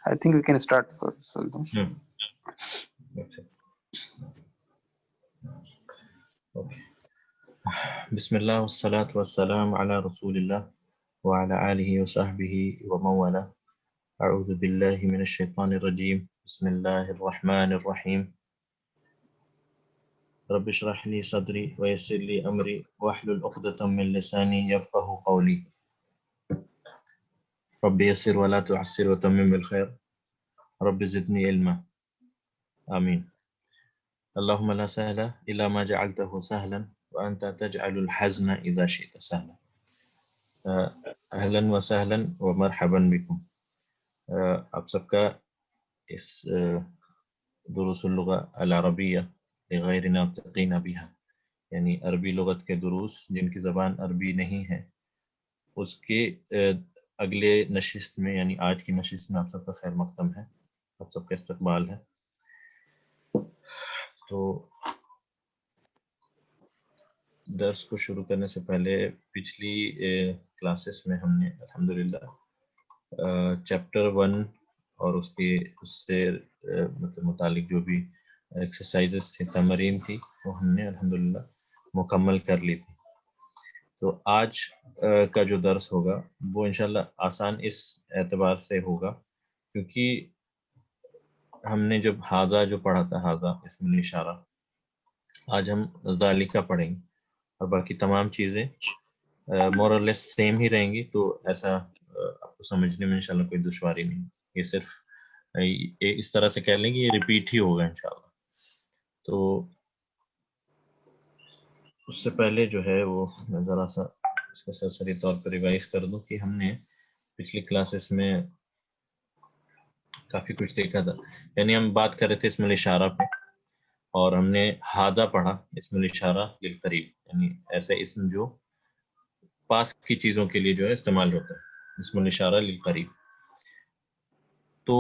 I think we can start first. Okay. بسم الله والصلاة والسلام على رسول الله وعلى آله وصحبه ومن والاه. أعوذ بالله من الشيطان الرجيم. بسم الله الرحمن الرحيم. رب اشرح لي صدري ويسر لي أمري واحلل عقدة من لساني يفقهوا قولي. رب يسر ولا تعسر وتمم بالخير. رب زدني علما. آمين. اللهم لا سهل إلا ما جعلته سهلا وأنت تجعل الحزن إذا شئت سهلا. اہلا وسہلا ومرحبا بکم. آپ سب کا اس دروس اللغة العربیہ لغیر ناطقین بها، یعنی عربی لغت کے دروس جن کی زبان عربی نہیں ہے، اس کے اگلے نشست میں یعنی آج کی نشست میں آپ سب کا خیر مقدم ہے، آپ سب کا استقبال ہے. تو درس کو شروع کرنے سے پہلے پچھلی کلاسز میں ہم نے الحمدللہ چیپٹر 1 اور اس سے مطلب متعلق جو بھی ایکسرسائزز تھے، تمارین تھی، وہ ہم نے الحمدللہ مکمل کر لی تھی. تو آج کا جو درس ہوگا وہ انشاءاللہ آسان اس اعتبار سے ہوگا کیونکہ ہم نے جب ہاذا جو پڑھا تھا، ہاذا اسم الاشارہ، آج ہم ذالکہ پڑھیں گے اور باقی تمام چیزیں مور اور لیس سیم ہی رہیں گی. تو ایسا آپ کو سمجھنے میں انشاءاللہ کوئی دشواری نہیں. یہ صرف اس طرح سے کہہ لیں کہ یہ ریپیٹ ہی ہوگا انشاءاللہ. تو اس سے پہلے جو ہے وہ میں ذرا سا اس کا سرسری طور پر ریوائز کر دوں کہ ہم نے پچھلی کلاسز میں کافی کچھ دیکھا تھا. یعنی ہم بات کر رہے تھے اسم الاشارہ پہ، اور ہم نے ہاذا پڑھا، اسم الاشارہ للقریب، یعنی ایسے اسم جو پاس کی چیزوں کے لیے جو ہے استعمال ہوتا ہے، اسم الاشارہ للقریب. تو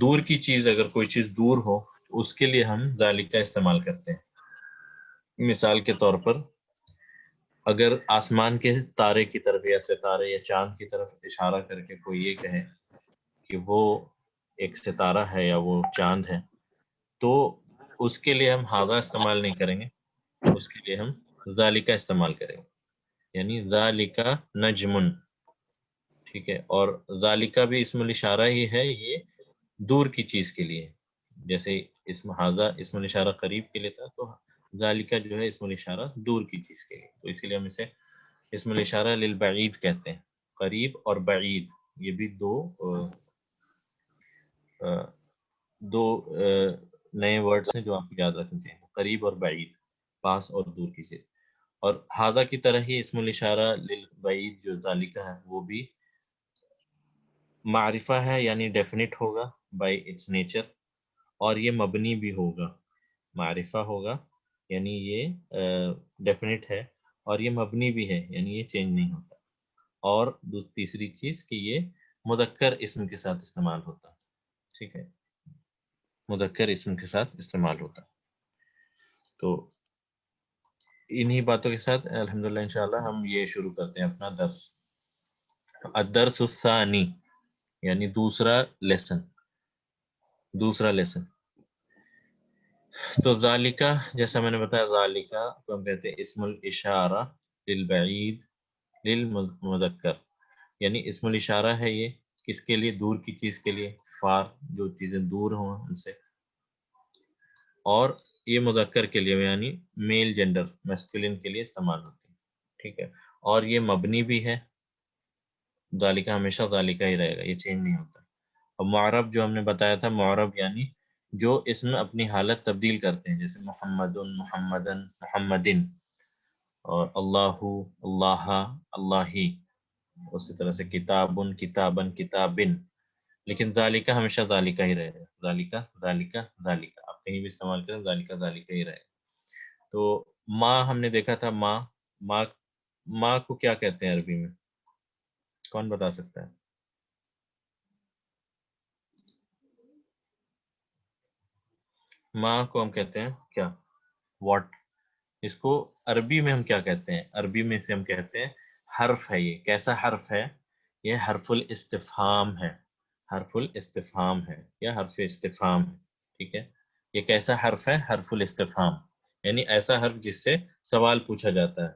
دور کی چیز، اگر کوئی چیز دور ہو تو اس کے لیے ہم ذالکہ استعمال کرتے ہیں. مثال کے طور پر اگر آسمان کے تارے کی طرف یا ستارے یا چاند کی طرف اشارہ کر کے کوئی یہ کہے کہ وہ ایک ستارہ ہے یا وہ چاند ہے، تو اس کے لیے ہم ہاذا استعمال نہیں کریں گے، اس کے لیے ہم ذالکہ استعمال کریں گے، یعنی ذالکہ نجمن. ٹھیک ہے. اور ذالکہ بھی اسم الاشارہ ہی ہے، یہ دور کی چیز کے لیے. جیسے اسم ہاذا اسم الاشارہ قریب کے لیے تھا، تو ذالکہ جو ہے اسم الاشارہ دور کی چیز کے لیے. تو اسی لیے ہم اسے اسم الاشارہ للبعید کہتے ہیں. قریب اور بعید یہ بھی دو نئے ورڈز ہیں جو آپ کو یاد رکھنے چاہیے. قریب اور بعید، پاس اور دور کی چیز. اور ہاذا کی طرح ہی اسم الاشارہ للبعید جو ذالکہ ہے وہ بھی معرفہ ہے، یعنی ڈیفینٹ ہوگا بائی اٹس نیچر، اور یہ مبنی بھی ہوگا. معرفہ ہوگا یعنی یہ ڈیفینٹ ہے، اور یہ مبنی بھی ہے یعنی یہ چینج نہیں ہوتا. اور تیسری چیز کہ یہ مذکر اسم کے ساتھ استعمال ہوتا ہے. ٹھیک ہے، مذکر اسم کے ساتھ استعمال ہوتا. تو انہی باتوں کے ساتھ الحمدللہ انشاءاللہ ہم یہ شروع کرتے ہیں اپنا درس. الدرس الثانی یعنی دوسرا لیسن. تو ذالکہ جیسا میں نے بتایا، ذالکہ کو ہم کہتے ہیں اسم الاشارہ للبعید للمذکر، یعنی اسم الاشارہ ہے یہ کس کے لیے؟ دور کی چیز کے لیے، فار جو چیزیں دور ہوں ان سے. اور یہ مذکر کے لیے یعنی میل جینڈر میسکولین کے لیے استعمال ہوتی ہے. ٹھیک ہے. اور یہ مبنی بھی ہے، ذالکہ ہمیشہ ذالکہ ہی رہے گا، یہ چینج نہیں ہوتا. اور معرب جو ہم نے بتایا تھا، معرب یعنی جو اس میں اپنی حالت تبدیل کرتے ہیں، جیسے محمد، محمدن، محمدن، اور اللہ، اللہ، اللہی، اسی طرح سے کتاب، کتابن، کتابن. لیکن ذالکہ ہمیشہ ذالکہ ہی رہے گا، ذالکہ، ذالکہ، ذالکہ. آپ کہیں بھی استعمال کریں ذالکہ ذالکہ ہی رہے گا. تو ماں ہم نے دیکھا تھا، ماں کو کیا کہتے ہیں عربی میں؟ کون بتا سکتا ہے؟ ماں کو ہم کہتے ہیں کیا؟ واٹ. اس کو عربی میں ہم کیا کہتے ہیں؟ عربی میں سے ہم کہتے ہیں حرف ہے. یہ کیسا حرف ہے؟ یہ حرف الاستفہام ہے. حرف الاستفہام ہے یا حرف استفہام ہے. ٹھیک ہے، یہ کیسا حرف ہے؟ حرف الاستفہام، یعنی ایسا حرف جس سے سوال پوچھا جاتا ہے.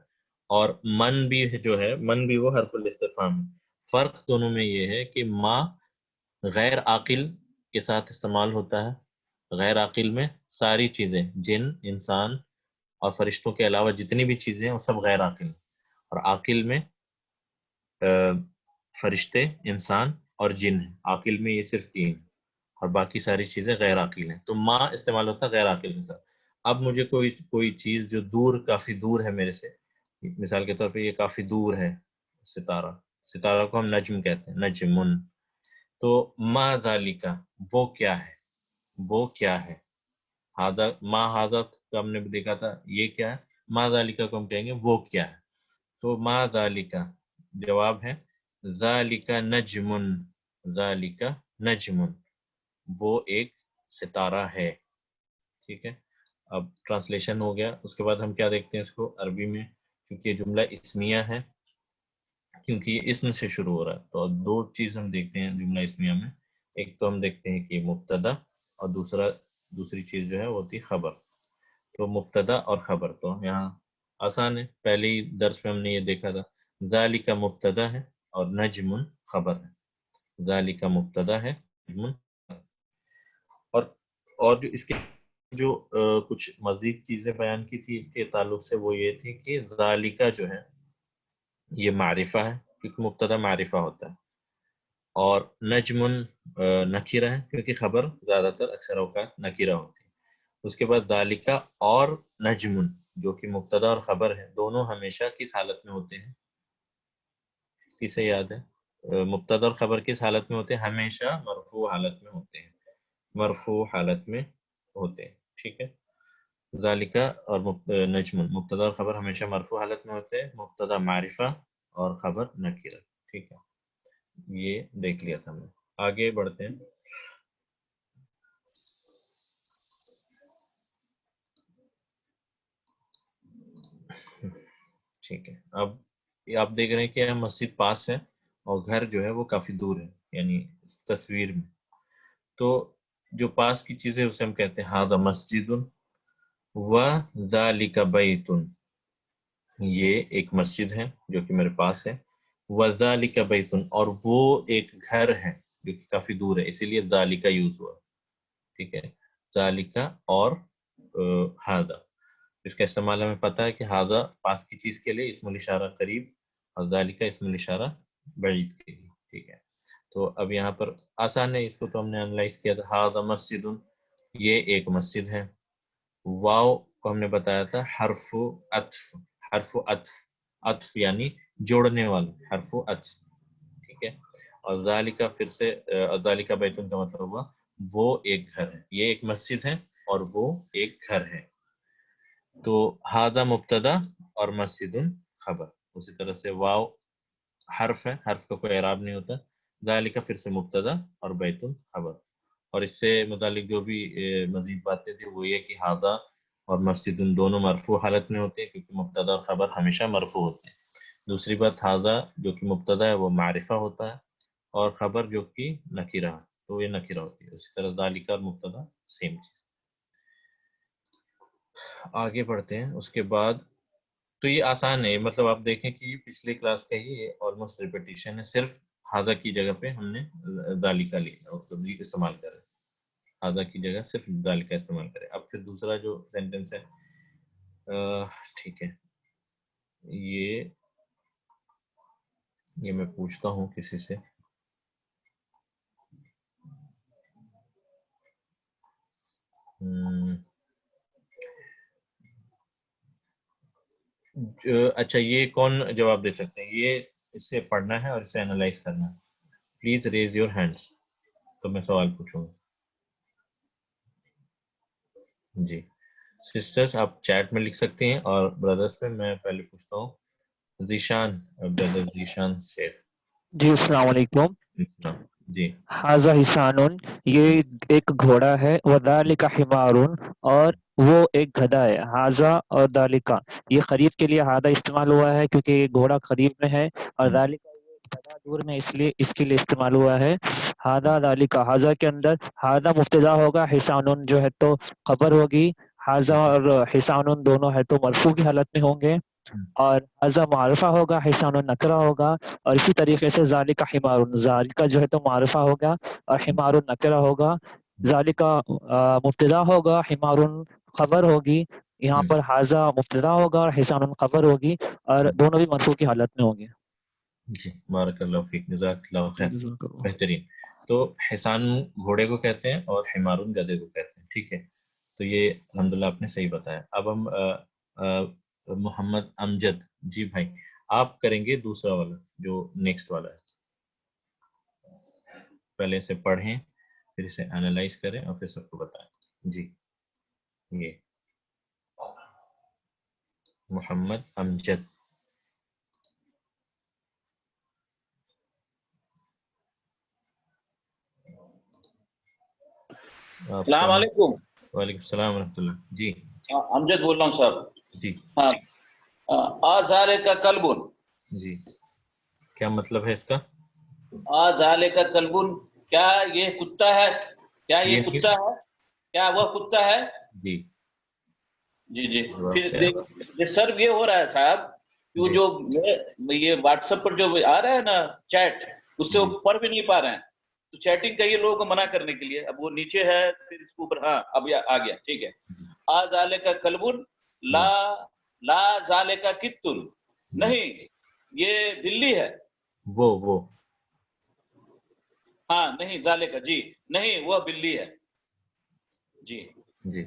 اور من بھی جو ہے، من بھی وہ حرف الاستفہام ہے. فرق دونوں میں یہ ہے کہ ما غیر عاقل کے ساتھ استعمال ہوتا ہے. غیر عاقل میں ساری چیزیں، جن، انسان اور فرشتوں کے علاوہ جتنی بھی چیزیں ہیں وہ سب غیر عاقل ہیں. اور عاقل میں فرشتے، انسان اور جن ہیں. عاقل میں یہ صرف تین، اور باقی ساری چیزیں غیر عاقل ہیں. تو ما استعمال ہوتا ہے غیر عاقل کے ساتھ. اب مجھے کوئی چیز جو دور، کافی دور ہے میرے سے، مثال کے طور پہ یہ کافی دور ہے ستارہ، ستارہ کو ہم نجم کہتے ہیں، نجمن. تو ما ذالکا، وہ کیا ہے، وہ کیا ہے. ہاذا، ما ہاذا کا ہم نے دیکھا تھا، یہ کیا ہے. ما ذالکا کو ہم کہیں گے وہ کیا ہے. تو ما ذالکا جواب ہے ذالکا نجمن، ذالکا نجمن، وہ ایک ستارہ ہے. ٹھیک ہے، اب ٹرانسلیشن ہو گیا. اس کے بعد ہم کیا دیکھتے ہیں اس کو عربی میں، کیونکہ یہ جملہ اسمیہ ہے، کیونکہ یہ اسم سے شروع ہو رہا ہے. تو دو چیز ہم دیکھتے ہیں جملہ اسمیہ میں. ایک تو ہم دیکھتے ہیں کہ مبتدا، اور دوسری چیز جو ہے وہ ہوتی خبر. تو مبتدا اور خبر تو یہاں آسان ہے، پہلے ہی درس میں ہم نے یہ دیکھا تھا. ذالک مبتدا ہے اور نجم خبر ہے. ذالک مبتدا ہے، نجم. اور جو اس کے جو کچھ مزید چیزیں بیان کی تھی اس کے تعلق سے، وہ یہ تھی کہ ذالکہ جو ہے یہ معرفہ ہے، کیونکہ مبتدا معرفہ ہوتا ہے. اور نجمن نکیرہ ہے، کیونکہ خبر زیادہ تر اکثر اوقات نکیرہ ہوتی ہے. اس کے بعد ذالکہ اور نجمن، جو کہ مبتدا اور خبر ہے، دونوں ہمیشہ کس حالت میں ہوتے ہیں؟ کسے یاد ہے؟ مبتدا اور خبر کس حالت میں ہوتے ہیں؟ ہمیشہ مرفوع حالت میں ہوتے ہیں، مرفوع حالت میں ہوتے ہیں. ٹھیک ہے، ذالکہ اور نجم، مبتدا اور خبر ہمیشہ مرفوع حالت میں ہوتے ہیں، مبتدا معرفہ اور خبر نکیرہ. ٹھیک ہے، یہ دیکھ لیا تھا ہم نے. آگے بڑھتے ہیں. ٹھیک ہے، اب آپ دیکھ رہے ہیں کہ مسجد پاس ہے اور گھر جو ہے وہ کافی دور ہے، یعنی اس تصویر میں. تو جو پاس کی چیزیں اسے ہم کہتے ہیں ھذا مسجد و ذالک بیت، یہ ایک مسجد ہے جو کہ میرے پاس ہے. وذالک بیت، اور وہ ایک گھر ہے جو کہ کافی دور ہے، اسی لیے ذالک یوز ہوا. ٹھیک ہے، ذالک اور ھذا، اس کا استعمال ہمیں پتہ ہے کہ ھذا پاس کی چیز کے لیے اسم الاشارہ قریب، اور ذالک اسم الاشارہ بعید کے لیے. ٹھیک ہے، تو اب یہاں پر آسان ہے، اس کو تو ہم نے انالائز کیا تھا. ھذا مسجد، یہ ایک مسجد ہے. واو کو ہم نے بتایا تھا حرف عطف، حرف عطف، عطف یعنی جوڑنے والا حرف عطف. ٹھیک ہے، اور ذالکہ پھر سے ذالکہ بیتن کا مطلب ہوا وہ ایک گھر ہے. یہ ایک مسجد ہے اور وہ ایک گھر ہے. تو ھذا مبتدا اور مسجد خبر. اسی طرح سے واو حرف ہے، حرف کا کوئی اعراب نہیں ہوتا. ذالکہ پھر سے مبتدا اور بیتن خبر. اور اس سے متعلق جو بھی مزید باتیں تھیں وہ یہ کہ ھذا اور مسجد دونوں مرفوع حالت میں ہوتے ہیں، کیونکہ مبتدا اور خبر ہمیشہ مرفوع ہوتے ہیں. دوسری بات، ھذا جو کہ مبتدا ہے وہ معرفہ ہوتا ہے، اور خبر جو کہ نکیرہ ہے تو یہ نکیرہ ہوتی ہے. اسی طرح ذالکہ اور مبتدا سیم چیز. آگے بڑھتے ہیں. اس کے بعد تو یہ آسان ہے، مطلب آپ دیکھیں کہ یہ پچھلے کلاس کا ہی آلموسٹ ریپیٹیشن ہے، صرف ھذا کی جگہ پہ ہم نے ذالکہ استعمال کرا. ھذا کی جگہ صرف ذالکہ استعمال کرے. اب پھر دوسرا جو سینٹنس ہے، ٹھیک ہے، یہ میں پوچھتا ہوں کسی سے. اچھا، یہ کون جواب دے سکتے ہیں؟ یہ اس سے پڑھنا ہے اور اسے انالائز کرنا ہے. Please raise your hands. تو میں سوال پوچھوں گا. جی سسٹرز آپ چیٹ میں لکھ سکتے ہیں، اور بردرز پہ میں پہلے پوچھتا ہوں. ذیشان، بردر ذیشان شیخ. جی السلام علیکم. جی ھذا حصان، یہ ایک گھوڑا ہے. وذالک حمار، اور وہ ایک گدھا ہے. ھذا اور ذالک، یہ قریب کے لیے ھذا استعمال ہوا ہے کیونکہ یہ گھوڑا قریب میں ہے، اور ذالک مبتدا دور میں اس کے لیے استعمال ہوا ہے. ہادہ ذالکا، ہاذا کے اندر ہادہ مبتدا ہوگا، حسان جو ہے تو خبر ہوگی. ہاذا اور حسان دونوں ہے تو مرفوع کی حالت میں ہوں گے، اور ہاذا معرفہ ہوگا، حسان نکرہ ہوگا. اور اسی طریقے سے ذالکا حمار، ذالکا جو ہے تو معرفہ ہوگا اور حمار نکرہ ہوگا. ذالکا مبتدا ہوگا، حمار خبر ہوگی. یہاں پر ہاذا مبتدا ہوگا اور حسان خبر ہوگی، اور دونوں بھی مرفوع کی حالت میں ہوں گے. جی بارک اللہ فیک، جزاک اللہ خیر، بہترین. تو حسان گھوڑے کو کہتے ہیں اور حمارون گدھے کو کہتے ہیں. ٹھیک ہے، تو یہ الحمدللہ آپ نے صحیح بتایا. اب ہم محمد امجد جی بھائی، آپ کریں گے دوسرا والا جو نیکسٹ والا ہے. پہلے اسے پڑھیں، پھر اسے انالائز کریں اور پھر سب کو بتائیں. جی یہ محمد امجد. السلام علیکم. وعلیکم السلام ورحمۃ اللہ. جی امجد بول رہا ہوں صاحب. جی آزالے کا کلبن. جی کیا مطلب ہے اس کا؟ آزالے کا کلبن، کیا یہ کتا ہے؟ کیا یہ یہ کتا ہے؟ کیا وہ کتا ہے؟ جی جی جی. پھر سر یہ ہو رہا ہے صاحب کہ وہ جو یہ واٹس ایپ پر جو آ رہا ہے نا چیٹ، اس سے وہ پڑھ بھی نہیں پا رہے ہیں. تو چیٹنگ کہیے لوگوں کو منع کرنے کے لیے. اب وہ نیچے ہے، پھر اس کے اوپر، ہاں اب آ گیا. ٹھیک ہے. آزالے کا کلبن، لا زالے کا کتن، نہیں یہ بلی ہے. وہ ہاں نہیں زالے کا، جی نہیں وہ بلی ہے. جی جی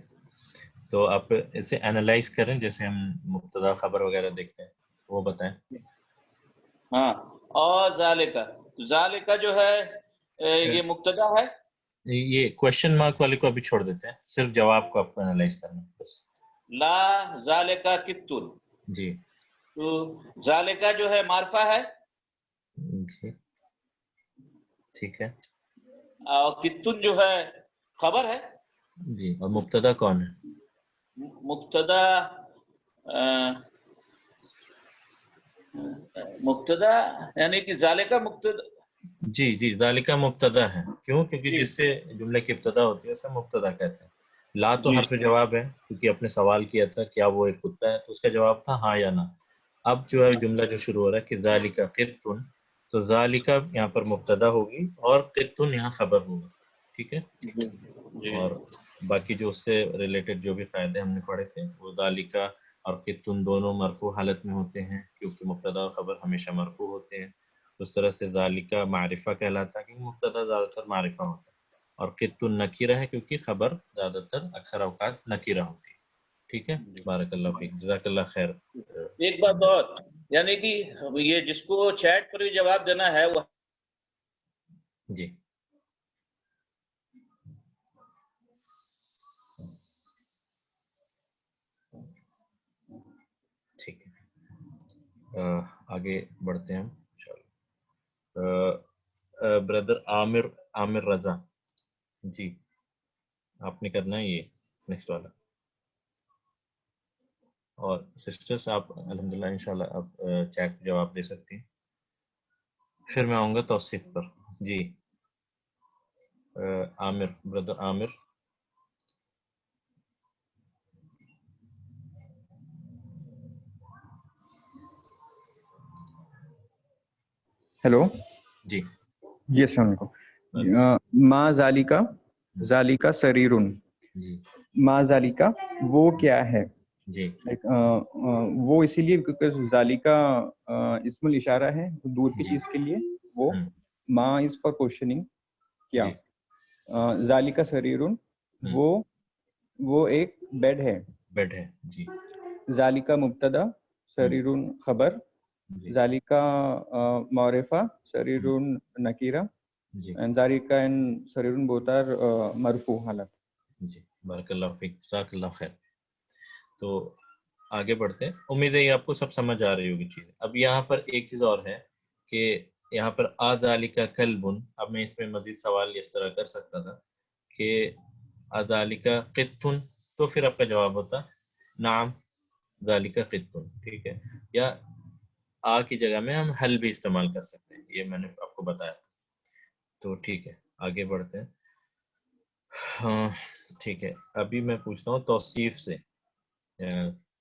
تو آپ اسے انالائز کریں جیسے ہم مبتدا خبر وغیرہ دیکھتے ہیں، وہ بتائیں. ہاں. اور زالے کا جو ہے یہ مبتدا ہے. یہ کوشچن مارک والے کو ابھی چھوڑ دیتے ہیں، صرف جواب کو آپ کو انالائز کرنا ہے بس. لا زالے کا کتن، جی تو زالے کا جو ہے معرفہ ہے. جی ٹھیک ہے. اور کتن جو ہے خبر ہے. جی اور مبتدا کون ہے؟ مبتدا یعنی کہ زالے کا مبتدا. جی ذالکہ مبتدا ہے. کیوں؟ کیونکہ جس سے جملے کی ابتدا ہوتی ہے اسے مبتدا کہتے ہیں. لا تو حرف جواب ہے، کیونکہ آپ نے سوال کیا تھا کیا وہ ایک کتا ہے، تو اس کا جواب تھا ہاں یا نہ. اب جو ہے جملہ جو شروع ہو رہا ہے کہ ذالکہ قطن، تو ذالکہ یہاں پر مبتدا ہوگی اور قطن یہاں خبر ہوگا. ٹھیک ہے. اور باقی جو اس سے ریلیٹڈ جو بھی قاعدے ہم نے پڑھے تھے، وہ ذالکہ اور قطن دونوں مرفوع حالت میں ہوتے ہیں، کیونکہ مبتدا اور خبر ہمیشہ مرفوع ہوتے ہیں. اس طرح سے ذالکہ معرفہ کہلاتا ہے کیونکہ مبتدا زیادہ تر معرفہ ہوتا ہے، اور قطن نکیرہ ہے کیونکہ خبر زیادہ تر اکثر اوقات نکیرہ ہوتی ہے. ٹھیک ہے. بارک اللہ فیک، جزاک اللہ خیر. ایک بات اور، یعنی کہ یہ جس کو چیٹ پر بھی جواب دینا ہے وہ جی ٹھیک ہے. آگے بڑھتے ہیں ہم انشاءاللہ. بردر عامر رضا جی، آپ نے کرنا ہے یہ نیکسٹ والا. اور سسٹرس آپ الحمدللہ انشاءاللہ آپ چیٹ پہ جواب دے سکتی ہیں. پھر میں آؤں گا توصیف پر. جی عامر، بردر عامر. ہیلو جی جی السلام علیکم. ما ذالکا سریرن. جی ما ذالکا وہ کیا ہے. جی وہ اسی لیے کیونکہ ذالکا اسم الاشارہ ہے دور کی چیز کے لیے. وہ ما از فار کوشچننگ، کیا. ذالکا سریرن وہ ایک بیڈ ہے. بیڈ ہے. جی ذالکا مبتدا، سریرن خبر. ذالکا معرفہ، سریرن نکیرہ. ذالکا اینڈ سریرن بوتھ آر مرفوع حالت. جی بارک اللہ فیک، جزاک اللہ خیر. تو آگے بڑھتے ہیں. امید ہے یہ آپ کو سب سمجھ آ رہی ہوگی چیز. اب یہاں پر ایک چیز اور ہے کہ یہاں پر ذالکا کلبن، اب میں اس میں مزید سوال اس طرح کر سکتا تھا کہ ذالکا قطن، تو پھر آپ کا جواب ہوتا نعم ذالکا قطن. ٹھیک ہے. یا آ کی جگہ میں ہم حل بھی استعمال کر سکتے ہیں، یہ میں نے آپ کو بتایا تھا. تو ٹھیک ہے آگے بڑھتے ہیں. ہاں ٹھیک ہے، ابھی میں پوچھتا ہوں توصیف سے.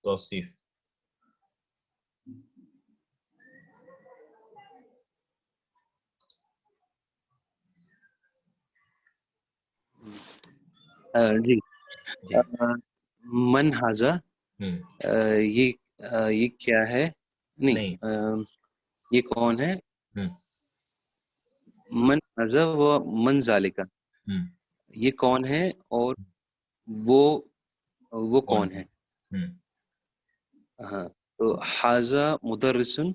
توصیف جی من حاضہ یہ کیا ہے؟ نہیں یہ کون ہے؟ من حاضہ و من ذالکہ، یہ کون ہے اور وہ کون ہے. ہاں تو حاضہ مدرسن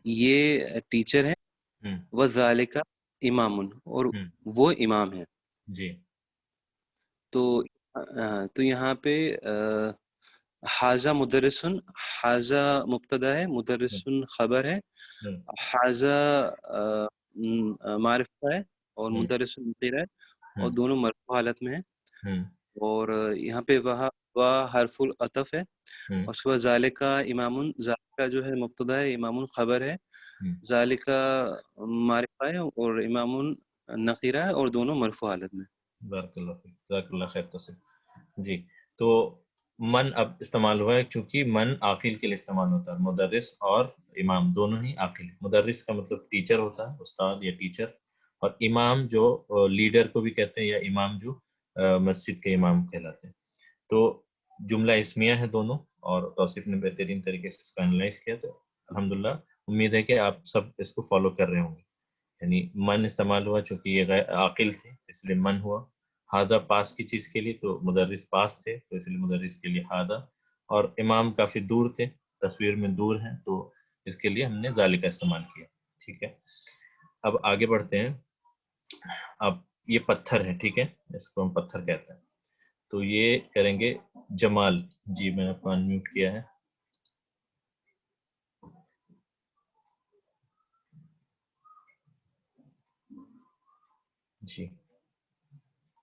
یہ ٹیچر ہے، و ذالکہ امام اور وہ امام ہے. جی تو یہاں پہ حاضہ مدرسن، حاضہ مبتدا ہے، مدرسن خبر ہے، حاضہ معرفہ ہے اور مدرسن نکرہ ہے، اور دونوں مرفوع حالت میں ہیں. اور یہاں پہ وہ حرف العطف ہے، اور اس ذالکہ امام، ذالکہ جو ہے مبتدا ہے، امام خبر ہے، ذالکہ معرفہ ہے اور امام نقیرہ ہے، اور دونوں مرفوع حالت میں. بارک اللہ فیک، جزاک اللہ خیر تصل. جی تو من اب استعمال ہوا ہے چونکہ من عاقل کے لیے استعمال ہوتا ہے. مدرس اور امام دونوں ہی عاقل. مدرس کا مطلب ٹیچر ہوتا ہے، استاد یا ٹیچر، اور امام جو لیڈر کو بھی کہتے ہیں، یا امام جو مسجد کے امام کہلاتے ہیں. تو جملہ اسمیہ ہے دونوں، اور توصیف نے بہترین طریقے سے اس کو انالائز کیا. تو الحمدللہ امید ہے کہ آپ سب اس کو فالو کر رہے ہوں گے. یعنی من استعمال ہوا چونکہ یہ غیر عاقل تھے اس لیے من ہوا. ہادہ پاس کی چیز کے لیے تو مدرس پاس تھے تو اس لیے مدرس کے لیے ہادہ. اور امام کافی دور تھے، تصویر میں دور ہیں، تو اس کے لیے ہم نے ذالکہ استعمال کیا. ٹھیک ہے اب آگے بڑھتے ہیں. اب یہ پتھر ہے، ٹھیک ہے، اس کو ہم پتھر کہتے ہیں. تو یہ کریں گے جمال. جی میں نے آپ کو انمیوٹ کیا ہے. جی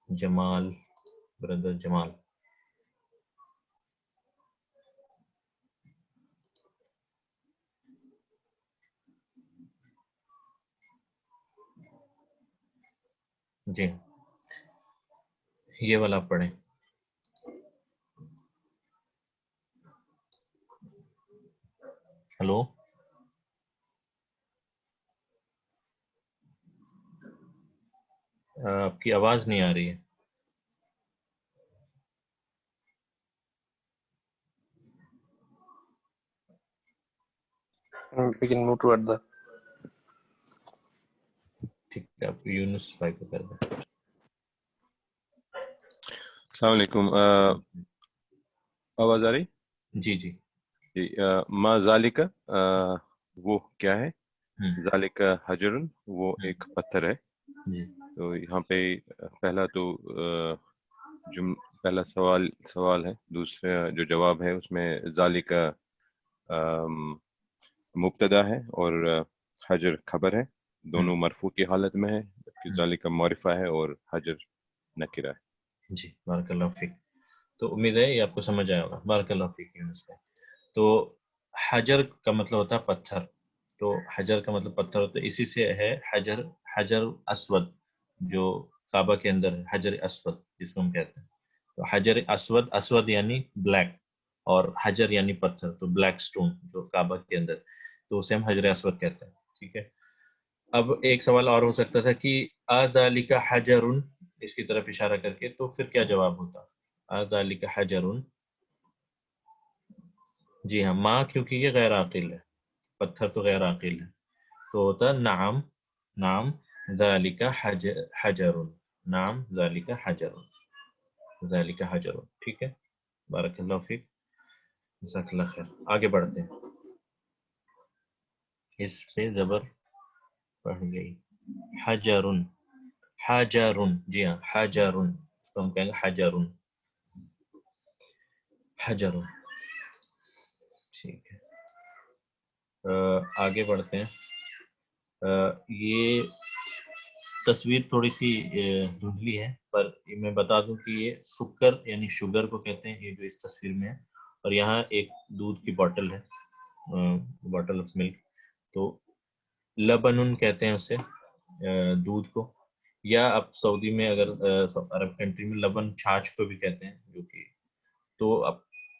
جمال، بردر جمال. جی یہ والا پڑھیں. ہلو آپ کی آواز نہیں آ رہی ہے. We can move toward the. ٹھیک ہے آپ یونس بھائی کو کر دیں. السلام علیکم، آواز آ رہی؟ جی جی جی ما ذالکہ وہ کیا ہے، ذالکہ حجر وہ ایک پتھر ہے. جی تو یہاں پہ پہلا تو پہلا سوال ہے، دوسرا جو جواب ہے اس میں ذالکہ مبتدا ہے اور حجر خبر ہے، دونوں مرفوع کی حالت میں ہے، جبکہ ذالکہ معرفہ ہے اور حجر نکرہ ہے. جی بارک اللہ فیک. تو امید ہے یہ آپ کو سمجھ آیا ہوگا. بارک اللہ فیک یونس بھائی. تو حجر کا مطلب ہوتا ہے پتھر. تو حجر کا مطلب پتھر ہوتا ہے، اسی سے ہے حجر. حجر اسود جو کعبہ کے اندر ہے، حجر اسود جس کو ہم کہتے ہیں. تو حجر اسود، اسود یعنی بلیک، اور حجر یعنی پتھر، تو بلیک سٹون جو کعبہ کے اندر، تو اسے ہم حجر اسود کہتے ہیں. ٹھیک ہے اب ایک سوال اور ہو سکتا تھا کہ اذالک حجر، اس کی طرف اشارہ کر کے، تو پھر کیا جواب ہوتا؟ اذالک حجر. جی ہاں ماں، کیونکہ یہ غیر عاقل ہے، پتھر تو غیر عاقل ہے، تو ہوتا نعم، نعم ذالک حجر، نعم ذالک حجر، ذالک حجر. ٹھیک ہے بارک اللہ فیک، جزاک اللہ خیر. آگے بڑھتے ہیں. اس پہ زبر پڑھ گئی. حجر، حجر، جی ہاں حجر، اس کو ہم کہیں گے حجر، حجر. ٹھیک ہے آگے بڑھتے ہیں. یہ تصویر تھوڑی سی دھندلی ہے، پر میں بتا دوں کہ یہ سکر یعنی شوگر کو کہتے ہیں، یہ جو اس تصویر میں ہے. اور یہاں ایک دودھ کی بوتل ہے، بوٹل آف ملک. تو لبنن کہتے ہیں اسے دودھ کو، یا اب سعودی میں اگر عرب کنٹری میں لبن چھاچھ کو بھی کہتے ہیں، جو کہ تو اب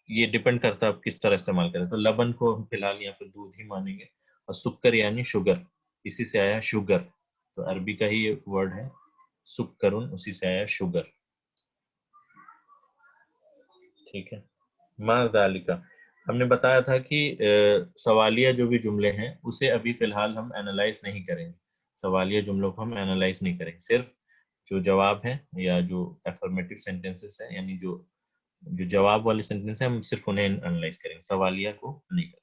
یہ ڈپینڈ کرتا ہے آپ کس طرح استعمال کریں. تو لبن کو ہم فی الحال یہاں پہ دودھ ہی مانیں گے. اور سکر یعنی شوگر، اسی سے آیا شوگر، تو عربی کا ہی ورڈ ہے سکرن، اسی سے آیا شوگر. ٹھیک ہے. ما ذالکا ہم نے بتایا تھا کہ سوالیہ جو بھی جملے ہیں اسے ابھی فی الحال ہم اینالائز نہیں کریں گے. سوالیہ جملوں کو ہم اینالائز نہیں کریں گے، صرف جو جواب ہیں یا جو افرمیٹیو سینٹینسز ہیں، یعنی جو جواب والے سینٹینس ہیں، ہم صرف انہیں اینالائز کریں گے، سوالیہ کو نہیں کریں.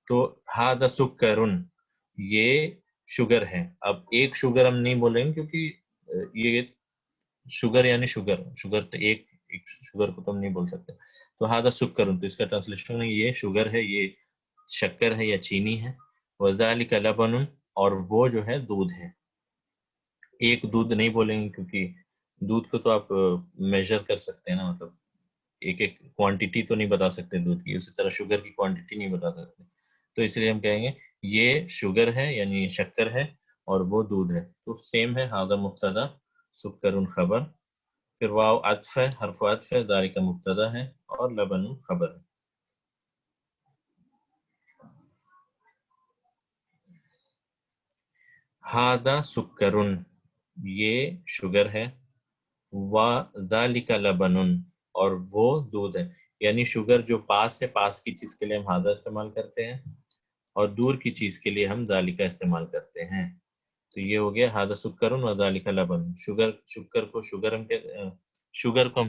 تو ھذا سکرن، یہ شوگر ہے. اب ایک شوگر ہم نہیں بولیں گے کیونکہ یہ شوگر یعنی شوگر، شوگر تو ایک شوگر کو تو ہم نہیں بول سکتے. تو ھذا سکرن، تو اس کا ٹرانسلیشن ہے یہ شوگر ہے، یہ شکر ہے یا چینی ہے. وذالک لبن، اور وہ جو ہے دودھ ہے. ایک دودھ نہیں بولیں گے کیونکہ دودھ کو تو آپ میجر کر سکتے ہیں نا، مطلب ایک ایک کوانٹیٹی تو نہیں بتا سکتے دودھ کی، اسی طرح شوگر کی کوانٹیٹی نہیں بتا سکتے. تو اس لیے ہم کہیں گے یہ شوگر ہے یعنی شکر ہے اور وہ دودھ ہے. تو سیم ہے، ھذا مبتدا سکرن خبر، پھر واو عطف ہے، حرف عطف ہے، ذالک مبتدا ہے اور لبن خبر ہے. ھذا سکرن، یہ شوگر ہے، وذالک لبن، اور وہ دودھ ہے. یعنی شوگر جو پاس ہے، پاس کی چیز کے لیے ہم ھذا استعمال کرتے ہیں، اور دور کی چیز کے لیے ہم ذالک استعمال کرتے ہیں. تو یہ ہو گیا ھذا سکرن وذالک لبن. شکر کو ہم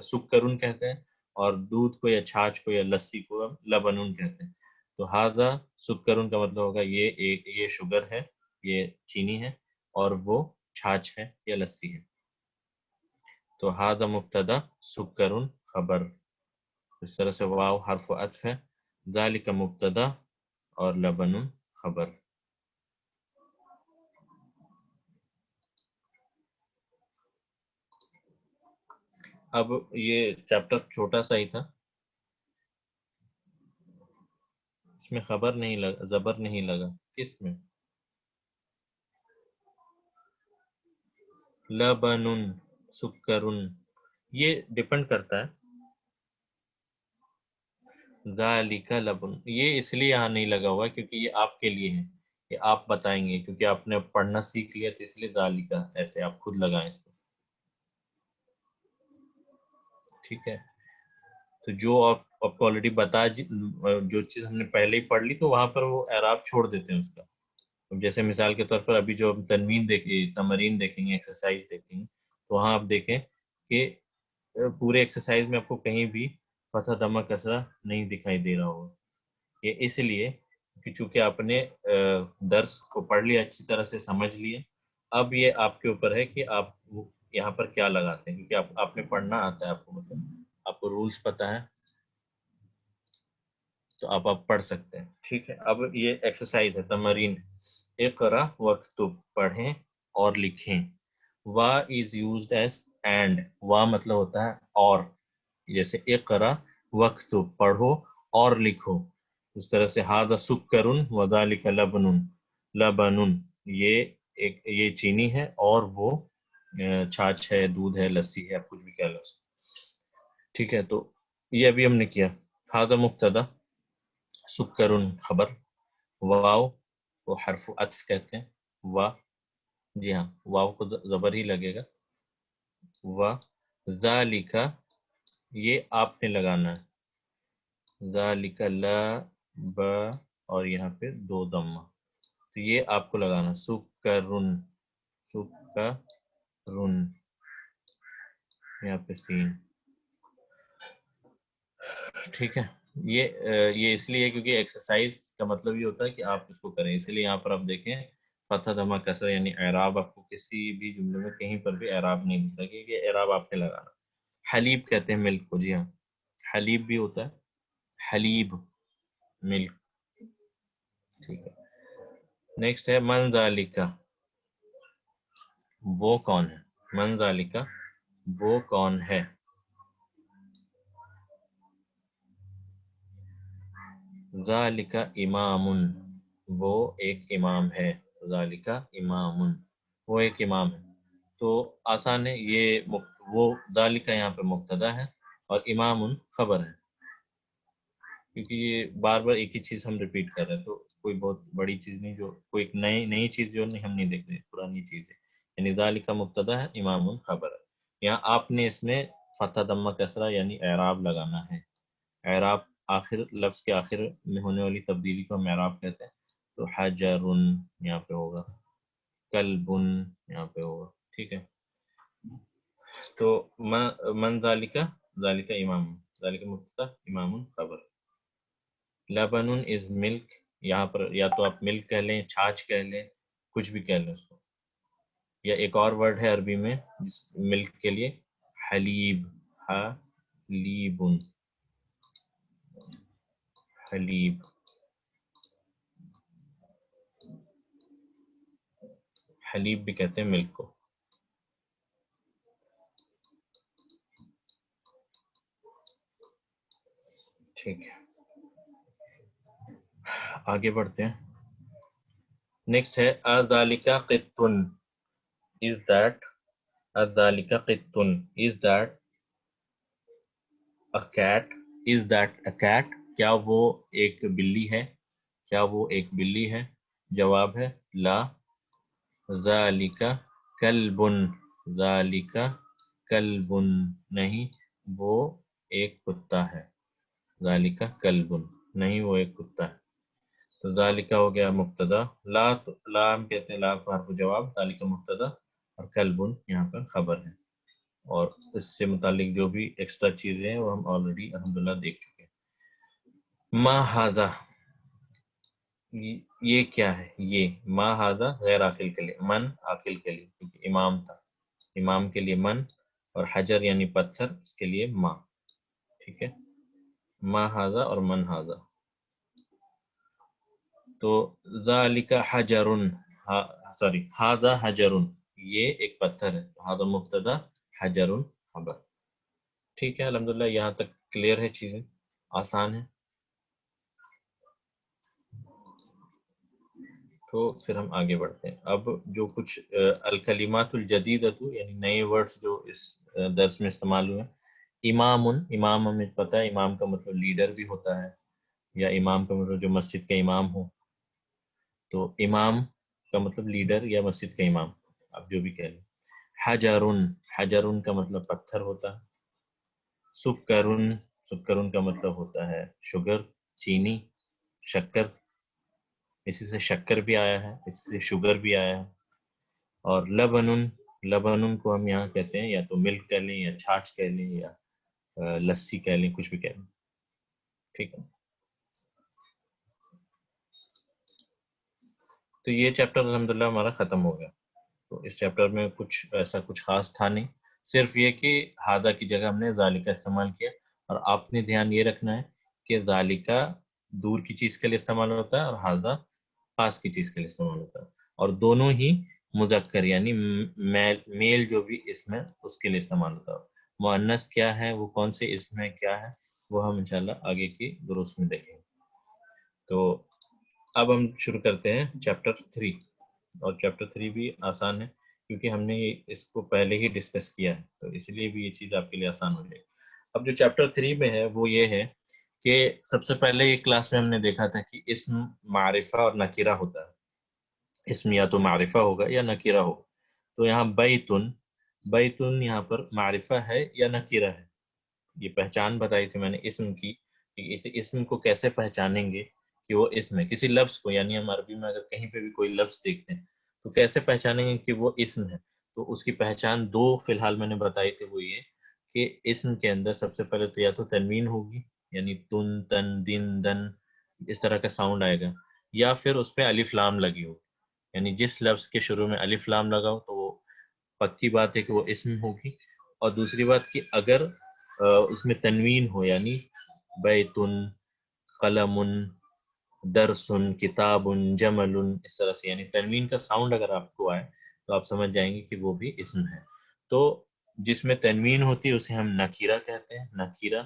سکرن کہتے ہیں، اور دودھ کو یا چھاچھ کو یا لسی کو ہم لبنن کہتے ہیں. تو ھذا سکرن کا مطلب ہوگا یہ شوگر ہے، یہ چینی ہے، اور وہ چھاچھ ہے یا لسی ہے. تو ھذا مبتدا سکرن خبر، اس طرح سے واو حرف عطف ہے، ذالک مبتدا اور لبن خبر. اب یہ چیپٹر چھوٹا سا ہی تھا، اس میں خبر نہیں لگا، زبر نہیں لگا. کس میں؟ لبن سکرن، یہ ڈیپینڈ کرتا ہے. ذالک لبن، یہ اس لیے یہاں نہیں لگا ہوا کیونکہ یہ آپ کے لیے ہے، کہ آپ بتائیں گے، کیونکہ آپ نے پڑھنا سیکھ لیا، تو اس لیے ذالک ایسے آپ خود لگائیں اس کو. ٹھیک ہے. تو جو آپ کو آلریڈی جو چیز ہم نے پہلے ہی پڑھ لی، تو وہاں پر وہ اعراب چھوڑ دیتے ہیں اس کا. جیسے مثال کے طور پر ابھی جو ہم تنوین تمرین دیکھیں گے، ایکسرسائز دیکھیں گے، تو وہاں آپ دیکھیں کہ پورے ایکسرسائز میں آپ کو کہیں بھی فتح دمہ کسرہ نہیں دکھائی دے رہا ہوگا. یہ اس لیے کہ چونکہ آپ نے درس کو پڑھ لیا، اچھی طرح سے سمجھ لیا، اب یہ آپ کے اوپر ہے کہ آپ یہاں پر کیا لگاتے ہیں، کیونکہ آپ نے پڑھنا آتا ہے، آپ کو مطلب آپ کو رولز پتہ ہے، تو آپ پڑھ سکتے ہیں. ٹھیک ہے. اب یہ ایکسرسائز ہے، تمرین. اقرا واکتب، پڑھیں اور لکھیں. وا از یوزڈ ایز اینڈ، وا مطلب ہوتا ہے اور، جیسے اقرا واکتب، پڑھو اور لکھو. اس طرح سے ھذا سکرن وذالک لبن، یہ چینی ہے اور وہ چھاچھ ہے، دودھ ہے، لسی ہے، آپ کچھ بھی کہہ لو. ٹھیک ہے. تو یہ ابھی ہم نے کیا. ھذا مبتدا سکرن خبر، واو وہ حرف عطف کہتے ہیں، وا جی ہاں واو کو زبر ہی لگے گا. وا ذالک، یہ آپ نے لگانا ہے، ذالک لا با اور یہاں پہ دو ضمہ، تو یہ آپ کو لگانا. سکرن یہاں پہ سین. ٹھیک ہے. یہ اس لیے کیونکہ ایکسرسائز کا مطلب یہ ہوتا ہے کہ آپ اس کو کریں، اس لیے یہاں پر آپ دیکھیں فتح دمہ کسرہ یعنی اعراب آپ کو کسی بھی جملے میں کہیں پر بھی اعراب نہیں ملتا، کیونکہ اعراب آپ نے لگانا. حلیب کہتے ہیں ملک کو، جی ہاں حلیب بھی ہوتا ہے، حلیب ملک. ٹھیک ہے. نیکسٹ ہے من ذالک، وہ کون ہے. من ذالک، وہ کون ہے. ذالک امامن، وہ ایک امام ہے، ذالک امامن، وہ ایک امام ہے. تو آسان ہے، یہ وہ ذالک یہاں پہ مبتدا ہے اور امامن خبر ہے، کیونکہ یہ بار بار ایک ہی چیز ہم ریپیٹ کر رہے ہیں، تو کوئی بہت بڑی چیز نہیں، جو کوئی نئی چیز جو نہیں ہم نہیں دیکھ رہے، پرانی چیز ہے. یعنی ذالک مبتدا ہے، امامن خبر ہے. یہاں آپ نے اس میں فتح ضمہ کسرہ یعنی اعراب لگانا ہے. اعراب آخر لفظ کے آخر میں ہونے والی تبدیلی کو ہم اعراب کہتے ہیں. تو حجرن یہاں پہ ہوگا، کلبن یہاں پہ ہوگا. ٹھیک ہے، تو من ذالک، ذالک امام، ذالک مبتدا امام خبر. لبن از ملک، یہاں پر یا تو آپ ملک کہہ لیں، چھاچھ کہہ لیں، کچھ بھی کہہ لیں اس کو. یا ایک اور ورڈ ہے عربی میں ملک کے لیے، حلیب، حلیبن، حلیب. حلیب بھی کہتے ہیں ملک کو. ٹھیک ہے، آگے بڑھتے ہیں. نیکسٹ ہے اذالک قطن، از دیٹ، اذالک قطن، is that a cat, is that a cat, کیا وہ ایک بلی ہے، کیا وہ ایک بلی ہے. جواب ہے لا. ذالک کلبن، ذالک کلبن، نہیں وہ ایک کتا ہے. ذالک کلبن، نہیں وہ ایک کتا ہے. تو ذالک ہو گیا مبتدا، لا لا ہم کہتے ہیں لا حرف جواب، ذالک مبتدا اور کلبن یہاں پر خبر ہے. اور اس سے متعلق جو بھی ایکسٹرا چیزیں ہیں وہ ہم آلریڈی الحمدللہ دیکھ چکے ہیں. ما ھذا، یہ کیا ہے، یہ ما ھذا غیر عاقل کے لیے، من عاقل کے لیے، کیونکہ امام تھا، امام کے لیے من، اور حجر یعنی پتھر اس کے لیے ما. ٹھیک ہے، ما ھذا اور من ھذا. تو ذالک حجرن، سوری ھذا حجرن، یہ ایک پتھر ہے. ھذا مبتدا، حجرن خبر. ٹھیک ہے، الحمدللہ یہاں تک کلیئر ہے، چیزیں آسان ہیں. تو پھر ہم آگے بڑھتے ہیں. اب جو کچھ الکلمات الجدیدۃ یعنی نئے ورڈز جو اس درس میں استعمال ہوئے. امام، امام ہمیں پتہ ہے امام کا مطلب لیڈر بھی ہوتا ہے، یا امام کا مطلب جو مسجد کا امام ہو. تو امام کا مطلب لیڈر یا مسجد کا امام، آپ جو بھی کہہ لیں. حجرن، حجرن کا مطلب پتھر ہوتا ہے. سکرن، سکرن کا مطلب ہوتا ہے شوگر، چینی، شکر. اسی سے شکر بھی آیا ہے، اسی سے شوگر بھی آیا ہے. اور لبنن، لبنن کو ہم یہاں کہتے ہیں یا تو ملک کہہ لیں، یا چھاچھ کہہ لیں، یا لسی کہہ لیں، کچھ بھی کہہ لیں. ٹھیک ہے، تو یہ چیپٹر الحمدللہ ہمارا ختم ہو گیا. تو اس چیپٹر میں کچھ خاص تھا نہیں، صرف یہ کہ ھذا کی جگہ ہم نے ذالکہ استعمال کیا. اور آپ نے دھیان یہ رکھنا ہے کہ ذالکہ دور کی چیز کے لیے استعمال ہوتا ہے اور ھذا پاس کی چیز کے لیے استعمال ہوتا ہے، اور دونوں ہی مذکر یعنی میل جو بھی اسم ہے اس کے لیے استعمال ہوتا ہے. مؤنث کیا ہے، وہ کون سے اسم ہے، کیا ہے، وہ ہم انشاءاللہ آگے کی دروس میں دیکھیں گے. تو اب ہم شروع کرتے ہیں چیپٹر 3. اور چیپٹر 3 بھی آسان ہے کیونکہ ہم نے اس کو پہلے ہی ڈسکس کیا ہے، تو اس لیے بھی یہ چیز آپ کے لیے آسان ہو جائے گی. اب جو چیپٹر 3 میں ہے وہ یہ ہے کہ سب سے پہلے ایک کلاس میں ہم نے دیکھا تھا کہ اسم معرفہ اور نکرہ ہوتا ہے. اسم یا تو معرفہ ہوگا یا نکرہ ہوگا. تو یہاں بیتن، بیتن یہاں پر معرفہ ہے یا نکرہ ہے. یہ پہچان بتائی تھی میں نے اسم کی، کہ اس اسم کو کیسے پہچانیں گے کہ وہ اسم ہے. کسی لفظ کو، یعنی ہم عربی میں اگر کہیں پہ بھی کوئی لفظ دیکھتے ہیں تو کیسے پہچانیں گے کہ وہ اسم ہے. تو اس کی پہچان دو فی الحال میں نے بتائی تھی، وہ یہ کہ اسم کے اندر سب سے پہلے تو یا تو تنوین ہوگی، یعنی تن، تن، دن، دن، اس طرح کا ساؤنڈ آئے گا، یا پھر اس پہ الف لام لگی ہو. یعنی جس لفظ کے شروع میں الف لام لگا ہو تو وہ پکی بات ہے کہ وہ اسم ہوگی. اور دوسری بات کہ اگر اس میں تنوین ہو، یعنی بیتن، قلم، درسن، کتاب، جمل، اس طرح سے، یعنی تنوین کا ساؤنڈ اگر آپ کو آئے تو آپ سمجھ جائیں گے کہ وہ بھی اسم ہے. تو جس میں تنوین ہوتی ہے اسے ہم نکیرہ کہتے ہیں، نکیرہ.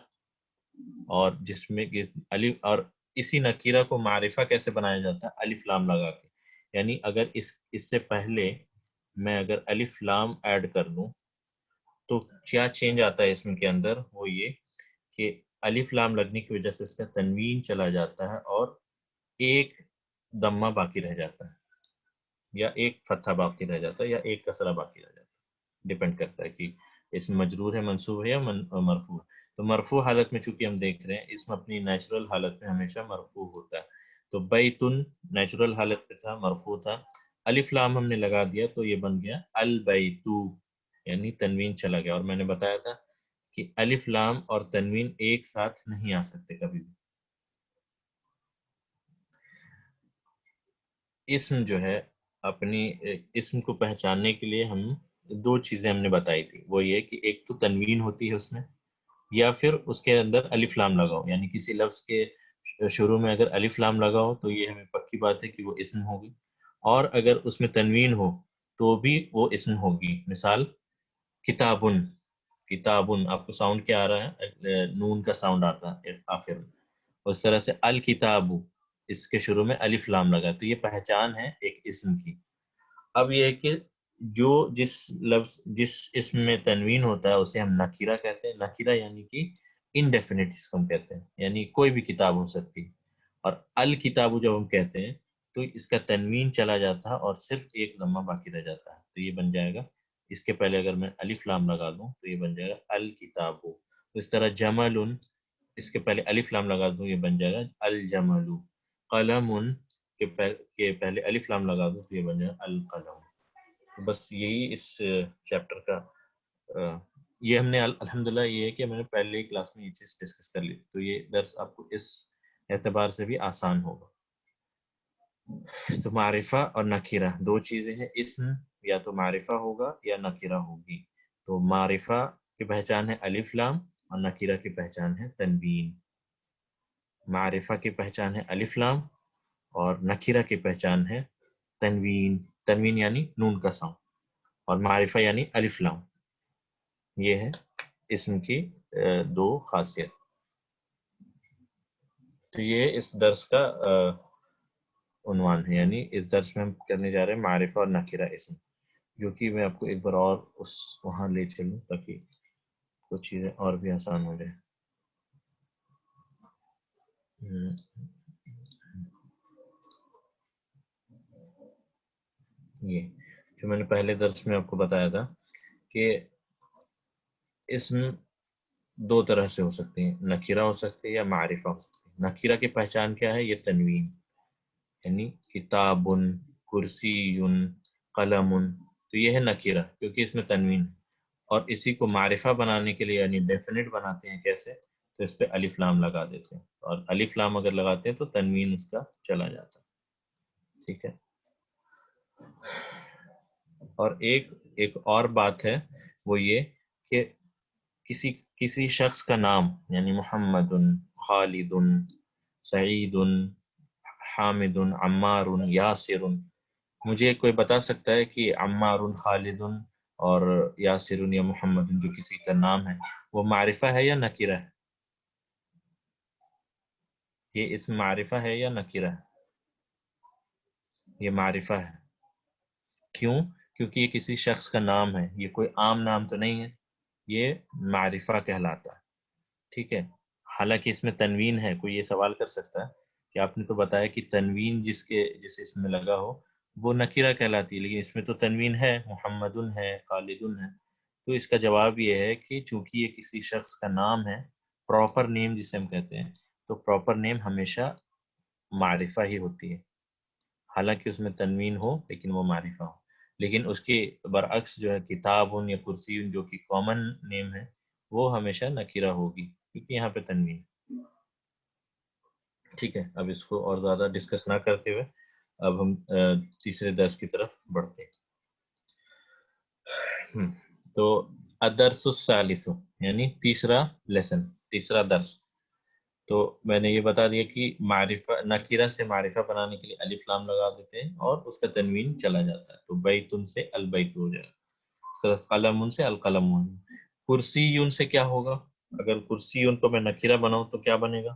اور جس میں الف، اور اسی نکیرہ کو معرفہ کیسے بنایا جاتا ہے؟ الف لام لگا کے. یعنی اگر اس سے پہلے میں اگر الف لام ایڈ کر دوں تو کیا چینج آتا ہے اسم کے اندر؟ وہ یہ کہ الف لام لگنے کی وجہ سے اس کا تنوین چلا جاتا ہے اور ایک دمہ باقی رہ جاتا ہے، یا ایک فتحہ باقی رہ جاتا ہے، یا ایک کسرہ باقی رہ جاتا ہے. ڈیپینڈ کرتا ہے کہ اسم مجرور ہے، منصوب ہے، یا مرفوع ہے. تو مرفوع حالت میں چونکہ ہم دیکھ رہے ہیں اسم اپنی نیچرل حالت میں ہمیشہ مرفوع ہوتا ہے. تو بیتن نیچرل حالت پہ تھا، مرفوع تھا، الف لام ہم نے لگا دیا تو یہ بن گیا البیتو، یعنی تنوین چلا گیا. اور میں نے بتایا تھا کہ الف لام اور تنوین ایک ساتھ نہیں آ سکتے کبھی بھی. اسم جو ہے اپنی اسم کو پہچاننے کے لیے ہم دو چیزیں ہم نے بتائی تھی. وہ یہ کہ ایک تو تنوین ہوتی ہے اس میں، یا پھر اس کے اندر الف لام لگاؤ. یعنی کسی لفظ کے شروع میں اگر الف لام لگاؤ تو یہ ہمیں پکی بات ہے کہ وہ اسم ہوگی، اور اگر اس میں تنوین ہو تو بھی وہ اسم ہوگی. مثال کتابن، کتابن آپ کو ساؤنڈ کیا آ رہا ہے؟ نون کا ساؤنڈ آتا ہے آخر میں. اس طرح سے الکتاب، اس کے شروع میں الف لام لگا تو یہ پہچان ہے ایک اسم کی. اب یہ ہے کہ جو جس اسم میں تنوین ہوتا ہے اسے ہم نکیرہ کہتے ہیں. نکیرہ یعنی کہ انڈیفینٹ جس کو ہم کہتے ہیں، یعنی کوئی بھی کتاب ہو سکتی. اور الکتاب جب ہم کہتے ہیں تو اس کا تنوین چلا جاتا ہے اور صرف ایک ضمہ باقی رہ جاتا ہے. تو یہ بن جائے گا، اس کے پہلے اگر میں الف لام لگا دوں تو یہ بن جائے گا الکتاب. اس طرح جمل، اس کے پہلے الف لام لگا دوں یہ بن جائے گا الجمل. قلم کے پہلے الف لام لگا دوں تو یہ بن جائے گا القلم. بس یہی اس چیپٹر کا یہ ہم نے الحمدللہ یہ ہے کہ میں نے پہلے ہی کلاس میں یہ چیز ڈسکس کر لی، تو یہ درس آپ کو اس اعتبار سے بھی آسان ہوگا. تو معرفہ اور نکیرہ دو چیزیں ہیں. اسم یا تو معرفہ ہوگا یا نکیرہ ہوگی. تو معرفہ کی پہچان ہے الف لام اور نکیرہ کی پہچان ہے تنوین. معرفہ کی پہچان ہے الف لام اور نکیرہ کی پہچان ہے تنوین. تنوین یعنی نون کا ساؤنڈ، اور معرفہ یعنی الف لام. یہ ہے اسم کی دو خاصیت. تو یہ اس درس کا عنوان ہے، یعنی اس درس میں ہم کرنے جا رہے ہیں معرفہ اور نکیرہ اسم، جو کہ میں آپ کو ایک بار اور وہاں لے چلوں تاکہ کچھ چیزیں اور بھی آسان ہو جائیں. یہ جو میں نے پہلے درس میں آپ کو بتایا تھا کہ اسم دو طرح سے ہو سکتے ہیں، نکیرہ ہو سکتے ہیں یا معرفہ ہو سکتے ہیں. نکیرہ کی پہچان کیا ہے؟ یہ تنوین، یعنی کتاب، کرسی، قلم. تو یہ ہے نکیرہ کیونکہ اس میں تنوین ہے. اور اسی کو معرفہ بنانے کے لیے یعنی ڈیفینٹ بناتے ہیں کیسے؟ تو اس پہ الف لام لگا دیتے ہیں، اور الف لام اگر لگاتے ہیں تو تنوین اس کا چلا جاتا ہے. ٹھیک ہے. اور ایک اور بات ہے وہ یہ کہ کسی شخص کا نام یعنی محمد، خالد، سعید، حامد، عمار، یاسر. مجھے کوئی بتا سکتا ہے کہ عمار، خالد اور یاسر یا محمد جو کسی کا نام ہے وہ معرفہ ہے یا نکیرہ ہے؟ یہ اسم معرفہ ہے یا نکیرہ ہے؟ یہ معرفہ ہے. کیوں؟ کیونکہ یہ کسی شخص کا نام ہے، یہ کوئی عام نام تو نہیں ہے، یہ معرفہ کہلاتا ہے. ٹھیک ہے. حالانکہ اس میں تنوین ہے. کوئی یہ سوال کر سکتا ہے کہ آپ نے تو بتایا کہ تنوین جس اسم میں لگا ہو وہ نکیرہ کہلاتی ہے، لیکن اس میں تو تنوین ہے، محمد ہے، خالد ہے. تو اس کا جواب یہ ہے کہ چونکہ یہ کسی شخص کا نام ہے، پراپر نیم جسے ہم کہتے ہیں، تو پراپر نیم ہمیشہ معرفہ ہی ہوتی ہے، حالانکہ اس میں تنوین ہو لیکن وہ معرفہ ہو. لیکن اس کے برعکس جو ہے کتاب یا کرسی جو کہ کامن نیم ہے وہ ہمیشہ نکیرہ ہوگی کیونکہ یہاں پہ تنوین. ٹھیک ہے. اب اس کو اور زیادہ ڈسکس نہ کرتے ہوئے اب ہم تیسرے درس کی طرف بڑھتے ہیں. تو الدرس الثالث یعنی تیسرا لیسن، تیسرا درس. تو میں نے یہ بتا دیا کہ معرفہ نکیرہ سے معرفہ بنانے کے لیے الف لام لگا دیتے ہیں اور اس کا تنوین چلا جاتا ہے. تو بیتن سے البیت ہو جائے گا، قلم سے القلم. کرسی سے کیا ہوگا؟ اگر کرسی کو میں نکیرہ بناؤں تو کیا بنے گا؟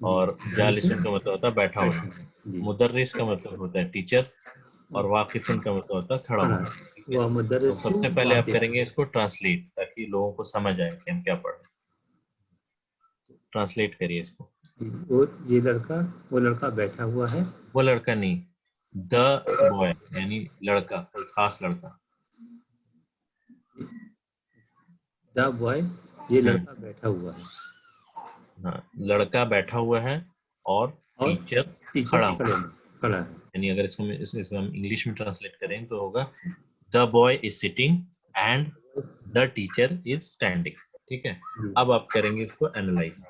اور جالسن کا مطلب ہوتا ہے بیٹھا ہونا. مدرس کا مطلب ہوتا ہے ٹیچر اور واقفن کا مطلب ہوتا ہے کھڑا ہونا. تو سب سے پہلے آپ کریں گے اس کو ٹرانسلیٹ تاکہ لوگوں کو سمجھ آئے کہ ہم کیا پڑھ رہے ہیں. ٹرانسلیٹ کریے اس کو. یہ لڑکا وہ لڑکا بیٹھا ہوا ہے. وہ لڑکا نہیں, دا بوائے یعنی لڑکا, کوئی خاص لڑکا. دا بوائے یہ لڑکا بیٹھا ہوا ہے. ہاں, لڑکا بیٹھا ہوا ہے اور ٹیچر کھڑا ہے. یعنی اگر اس کو ہم انگلش میں ٹرانسلیٹ کریں تو ہوگا the boy is sitting and the teacher is standing. ٹھیک ہے, اب آپ کریں گے اس کو اینالائز.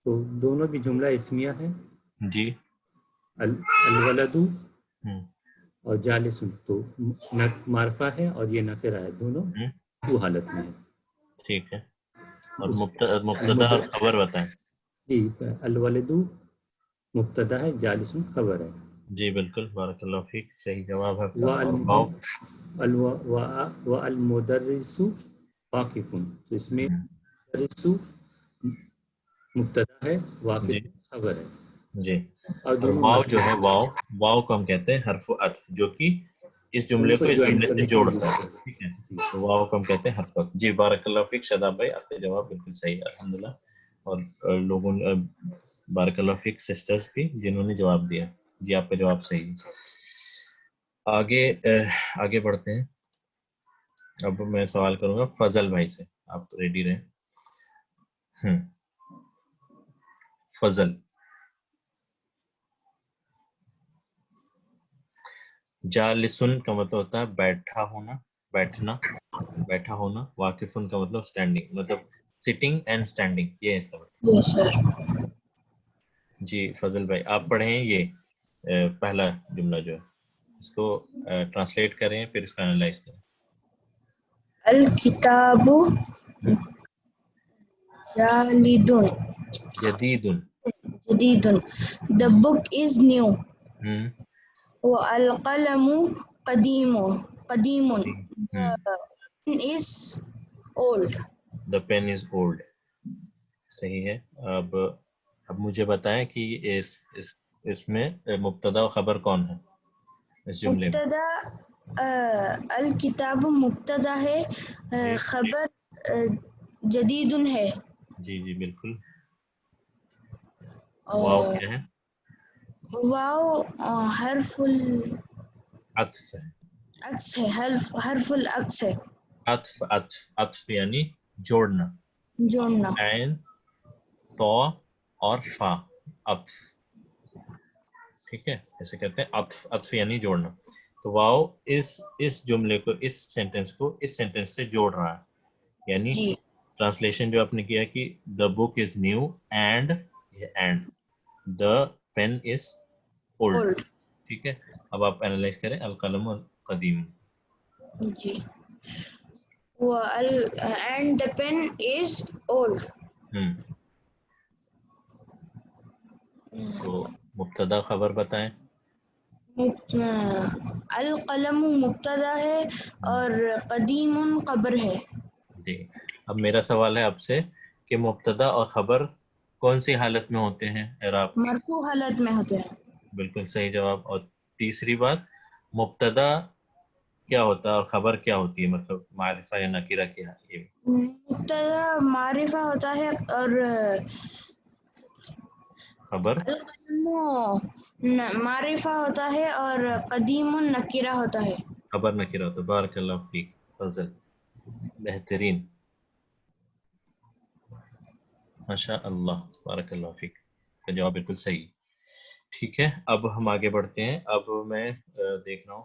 تو دونوں بھی جملہ اسمیہ ہے. جی. الولد اور جالسن تو معرفہ ہے اور یہ نکرہ ہے, دونوں وہ حالت میں ہے. ٹھیک ہے, اور مبتدا اور خبر بتائیں. جی, الولد مبتدا ہے, جالسن خبر ہے. جی بالکل, بارک اللہ فیک, صحیح جواب ہے. والمدرس واقف, تو اس میں مدرس مبتدا ہے, واقف خبر ہے. جی, اور واو جو ہے واو کو ہم کہتے ہیں حرف عطف, جو کہ اس جملے کو اس جملے سے جوڑتا ہے. ٹھیک ہے, تو واو کو ہم کہتے ہیں حرف عطف. جی بارک اللہ فیک شاداب بھائی, آپ کا جواب بالکل صحیح ہے الحمدللہ. اور لوگوں نے بارک اللہ فیک سسٹرز بھی جنہوں نے جواب دیا. جی آپ کا جواب صحیح ہے. آگے بڑھتے ہیں. اب میں سوال کروں گا فضل بھائی سے, آپ ریڈی رہیں. فضل, جالسن کا مطلب ہوتا ہے بیٹھا ہونا, بیٹھنا, بیٹھا ہونا. واقفن کا مطلب اسٹینڈنگ, مطلب سٹنگ اینڈ اسٹینڈنگ, یہ ہے اس کا مطلب. جی فضل بھائی آپ پڑھیں یہ پہلا جملہ جو ہے, اس کو ٹرانسلیٹ کریں پھر اس کا انالائز کریں. الکتاب جالدن جدیدن. The book is new. والقلم قديم. The pen is old. The pen is old. صحیح ہے. اب مجھے بتائیں کہ اس میں مبتدا و خبر کون ہے اس جملے میں؟ مبتدا الکتاب مبتدا ہے, خبر جدید ہے. جی جی بالکل. واو کیا ہے؟ واو حرف عطف ہے. عطف ہے, حرف العطف ہے. عطف یعنی جوڑنا. عین تو اور فا, عطف. ٹھیک ہے, ایسے کہتے ہیں عطف یعنی جوڑنا. تو واو اس جملے کو, اس سینٹینس سے جوڑ رہا ہے. یعنی ٹرانسلیشن جو آپ نے کیا کہ the book is new and the pen is old. ٹھیک ہے, اب آپ اینالائز کریں القلم قدیم. جی, and the pen is old. تو مبتدا خبر بتائیں. القلم مبتدا ہے اور قدیم خبر ہے. جی, اب میرا سوال ہے آپ سے کہ مبتدا اور خبر کون سی حالت میں ہوتے ہیں اعراب؟ مرفوع حالت میں ہوتے ہیں. بالکل صحیح جواب. اور تیسری بات, مبتدا کیا ہوتا ہے اور خبر کیا ہوتی ہے, مطلب معرفہ یا نکرہ کیا ہے؟ مبتدا معرفہ ہوتا ہے اور خبر معرفہ ہوتا ہے اور قدیم نکرہ ہوتا ہے. خبر نکرہ ہوتا ہے. بارک اللہ فیک فضل, بہترین, ماشاء اللہ, بارک اللہ فیک. کا جواب بالکل صحیح. ٹھیک ہے, اب ہم آگے بڑھتے ہیں. اب میں دیکھ رہا ہوں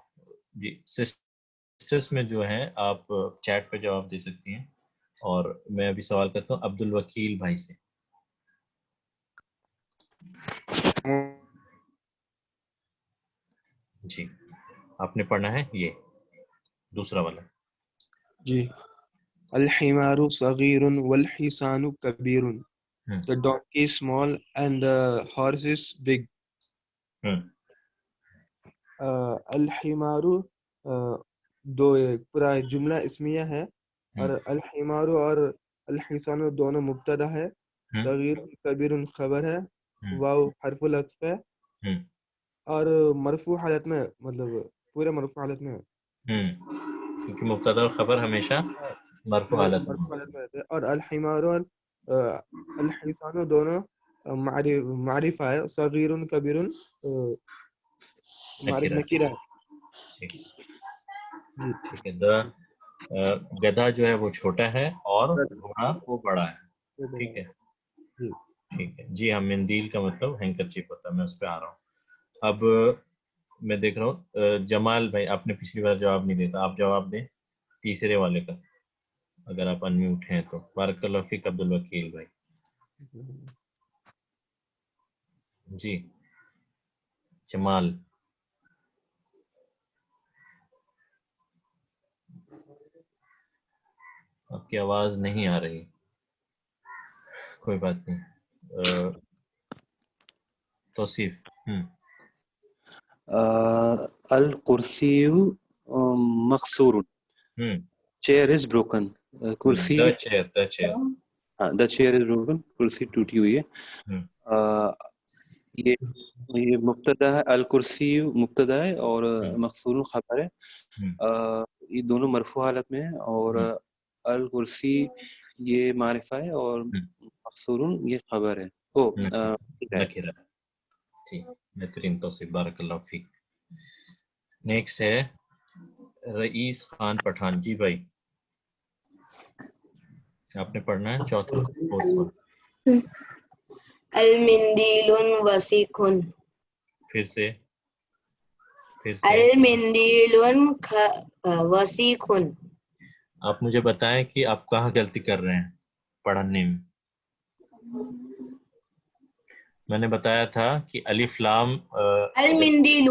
جی سسٹرز میں جو ہیں آپ چیٹ پہ جواب دے سکتی ہیں, اور میں ابھی سوال کرتا ہوں عبد الوکیل بھائی سے. جی آپ نے پڑھنا ہے یہ دوسرا والا. جی, الحمار صغیر والحصان کبیر. The donkey is small and the horse is big. الحمار دو پورا جملہ اسمیہ ہے, اور الحمار اور الحصان دونوں مبتدا ہے, صغیر کبیر خبر ہے، واو حرف العطف ہے، اور مرفوع حالت میں مطلب پورے مرفوع حالت میں ہے، کیونکہ مبتدا اور خبر ہمیشہ مرفوع حالت میں رہتے ہیں، اور الحمار اور الحسان دونوں معرفہ ہے، صغیر کبیر معرف نکیرہ ہے. ٹھیک ہے. گدھا جو ہے وہ چھوٹا ہے اور گھوڑا وہ بڑا ہے. ٹھیک ہے ٹھیک ہے جی ہاں. مندیل کا مطلب ہینکرچیف ہوتا ہے. میں اس پہ آ رہا ہوں. اب میں دیکھ رہا ہوں جمال بھائی آپ نے پچھلی بار جواب نہیں دیتا, آپ جواب دیں تیسرے والے کا اگر آپ انمیوٹ ہیں تو. بارک اللہ فیک عبدالوکیل بھائی. جی جمال. آپ کی آواز نہیں آ رہی. کوئی بات نہیں. توصیف. الکرسی مکسور. Chair is broken. کرسی the chair. ہاں دا چیئر از بروکن. کرسی ٹوٹی ہوئی ہے. یہ مبتدا ہے. الکرسی مبتدا ہے اور مکسور خبر ہے. یہ دونوں مرفوع حالت میں ہے. اور الکرسی یہ معرفہ ہے اور مکسور یہ خبر ہے. نکرہ. جی بہترین توصیف. بارک اللہ فیک. نیکسٹ ہے رئیس خان پٹھان. جی بھائی آپ نے پڑھنا ہے چوتھا. المندیل وسیخ. پھر سے المندیل وسیخ. آپ مجھے بتائیں کہ آپ کہاں غلطی کر رہے ہیں پڑھنے میں. میں نے بتایا تھا کہ الف لام المندیل.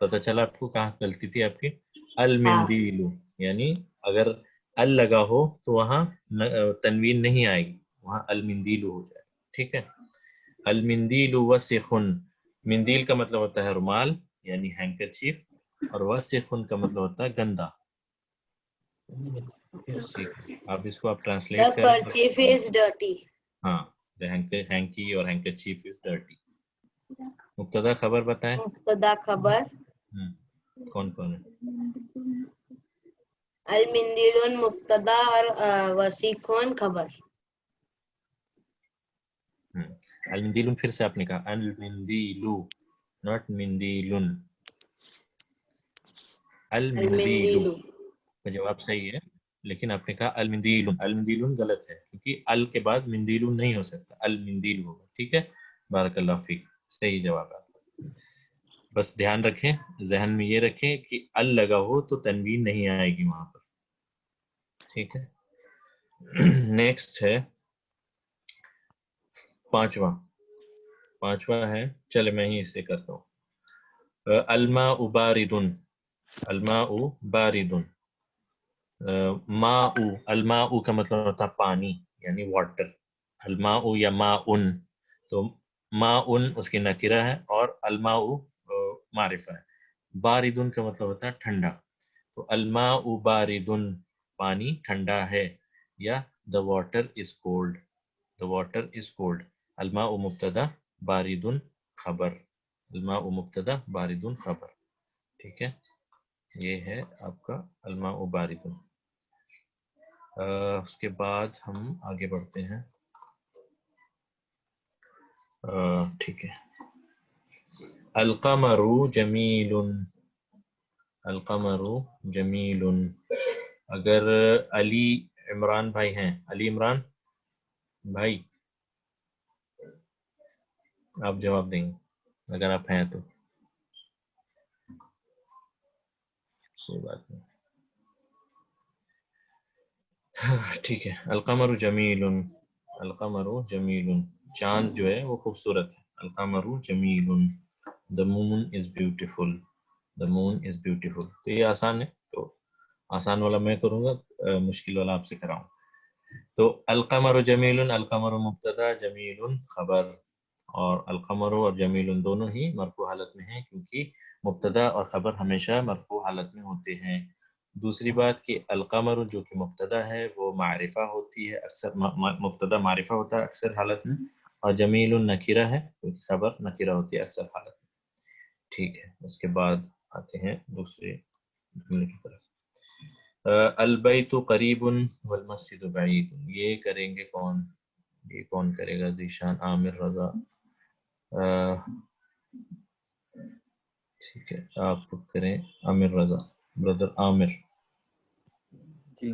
پتہ چلا آپ کو کہاں غلطی تھی آپ کی. المندیل یعنی اگر ال لگا ہو تو وہاں تنوین نہیں آئے گی, وہاں المندیل ہو جائے. ٹھیک ہے. المندیل وسخ. مندیل کا مطلب ہوتا ہے رومال یعنی ہینکرچیف, اور وسخ کا مطلب ہوتا ہے گندا. آپ اس کو آپ ٹرانسلیٹ کریں. The kerchief is dirty. ہاں ہینکی اور ہینکرچیف از ڈرٹی. مبتدا خبر بتائیں. مبتدا خبر کون کون ہے؟ المندیل مبتدا اور وسیخون خبر. المندیلون پھر سے آپ نے کہا المندیلو, ناٹ مندیلن. المندیلو کا جواب صحیح ہے, لیکن آپ نے کہا المندیلون. المندیلون غلط ہے کیونکہ ال کے بعد مندیلون نہیں ہو سکتا, المندیل ہوگا. ٹھیک ہے. بارک اللہ فیک. صحیح جواب ہے. بس دھیان رکھیں, ذہن میں یہ رکھیں کہ ال لگا ہو تو تنوین نہیں آئے گی وہاں پر. ٹھیک ہے. نیکسٹ ہے پانچواں ہے. چلے میں ہی اس سے کرتا ہوں. الماء باردن. الماء باردن. ماء. الماء کا مطلب ہوتا ہے پانی یعنی واٹر. الماء یا ماءن. تو ماءن اس کی نکرہ ہے اور الماء معرفہ ہے. باردن کا مطلب ہوتا ہے ٹھنڈا. تو الماء باردن پانی ٹھنڈا ہے, یا the water is cold. the water is cold. الماء مبتدا باردن خبر. الماء مبتدا باردن خبر. ٹھیک ہے. یہ ہے آپ کا الماء باردن. اس کے بعد ہم آگے بڑھتے ہیں. ٹھیک ہے. القمر جمیل. القمر جمیل. اگر علی عمران بھائی ہیں, علی عمران بھائی آپ جواب دیں گے اگر آپ ہیں تو. کوئی بات نہیں. ٹھیک ہے. القمر جمیل. القمر جمیل. چاند جو ہے وہ خوبصورت ہے. القمر جمیل. the moon is beautiful. the moon is beautiful. تو یہ آسان ہے, تو آسان والا میں کروں گا, مشکل والا آپ سے کراؤں. تو القمر جمیل, القمر مبتدا جمیل خبر, اور القمر اور جمیل دونوں ہی مرفوع حالت میں ہیں کیونکہ مبتدا اور خبر ہمیشہ مرفوع حالت میں ہوتے ہیں. دوسری بات کہ القمر جو کہ مبتدا ہے وہ معرفہ ہوتی ہے اکثر، مبتدا معرفہ ہوتا ہے اکثر حالت میں، اور جمیل نکیرہ ہے کیونکہ خبر نکیرہ ہوتی ہے اکثر حالت میں. ٹھیک ہے، اس کے بعد آتے ہیں دوسرے جملے کی طرف. البیت قریب والمسجد بعید، یہ کریں گے کون؟ یہ کون کرے گا؟ ذیشان، عامر، رضا. ٹھیک ہے، آپ کریں عامر رضا، بردر عامر. جی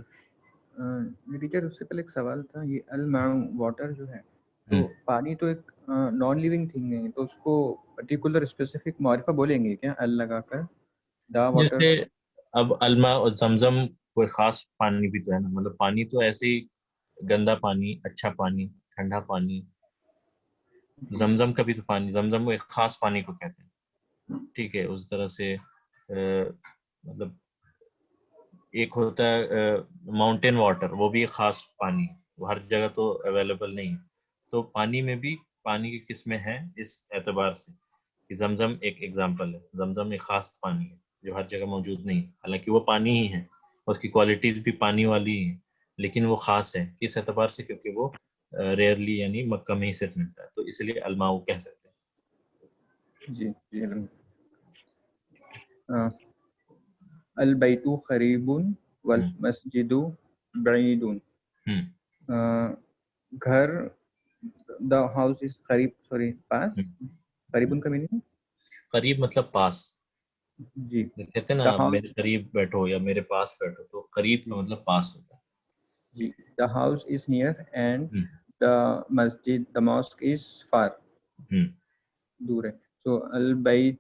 ٹیچر، اس سے پہلے ایک سوال تھا، یہ الماء واٹر جو ہے، تو پانی تو ایک نان لیونگ تھنگ ہے، تو اس کو پرٹیکولر اسپیسیفک معرفہ بولیں گے کیا ال لگا کر؟ The water. جیسے اب الماء اور زمزم کوئی خاص پانی بھی تو ہے نا، مطلب پانی تو ایسے ہی گندا پانی، اچھا پانی، ٹھنڈا پانی. زمزم کا بھی تو پانی، زمزم ایک خاص پانی کو کہتے ہیں. ٹھیک ہے، اس طرح سے مطلب ایک ہوتا ہے ماؤنٹین واٹر، وہ بھی ایک خاص پانی ہے، وہ ہر جگہ تو اویلیبل نہیں ہے. تو پانی میں بھی پانی کی قسمیں ہیں اس اعتبار سے کہ زمزم ایک ایگزامپل ہے. زمزم ایک خاص پانی ہے جو ہر جگہ موجود نہیں ہے، حالانکہ وہ پانی ہی ہے، اس کی کوالٹیز بھی پانی والی ہی ہیں، لیکن وہ خاص ہے کس اعتبار سے؟ کیونکہ وہ ریئرلی یعنی مکہ میں ہی صرف ملتا ہے، تو اس لیے الماء کہہ سکتے ہیں. جی جی البیت قریب والمسجد بعید. گھر، دا ہاؤس از قریب، سوری پاس. قریب کا میننگ قریب مطلب پاس. جی کہتے ہیں نا آپ میرے قریب بیٹھو یا میرے پاس بیٹھو، تو قریب کا مطلب پاس ہوتا ہے. جی the house is near and the مسجد، دا ماسک از فار، دور ہے. تو البیت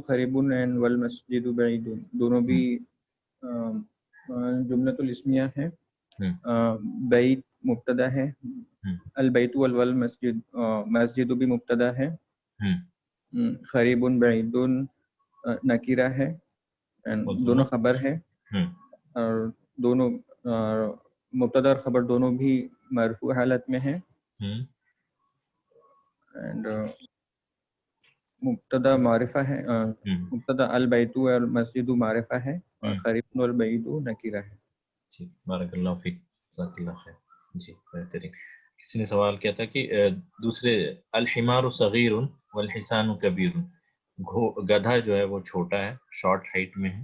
قریب اینڈ والمسجد بعید دونوں بھی جملۃ الاسمیہ ہے. بیت مبتدا ہے، البیت والمسجد مسجد بھی مبتدا ہے، قریب بعید نکیرہ ہے، دونوں خبر ہے، اور دونوں مبتدا اور خبر دونوں بھی مرفوع حالت میں ہیں. اینڈ مبتدا معرفہ ہے، مبتدا البیت والمسجد معرفہ ہے، اور قریب والبعید نکیرہ ہے. جی بارک اللہ فیک، جزاک اللہ خیر. جی بہترین. کسی نے سوال کیا تھا کہ دوسرے الحمار صغیر والحصان کبیر، گدھا جو ہے وہ چھوٹا ہے، شارٹ ہائٹ میں ہے،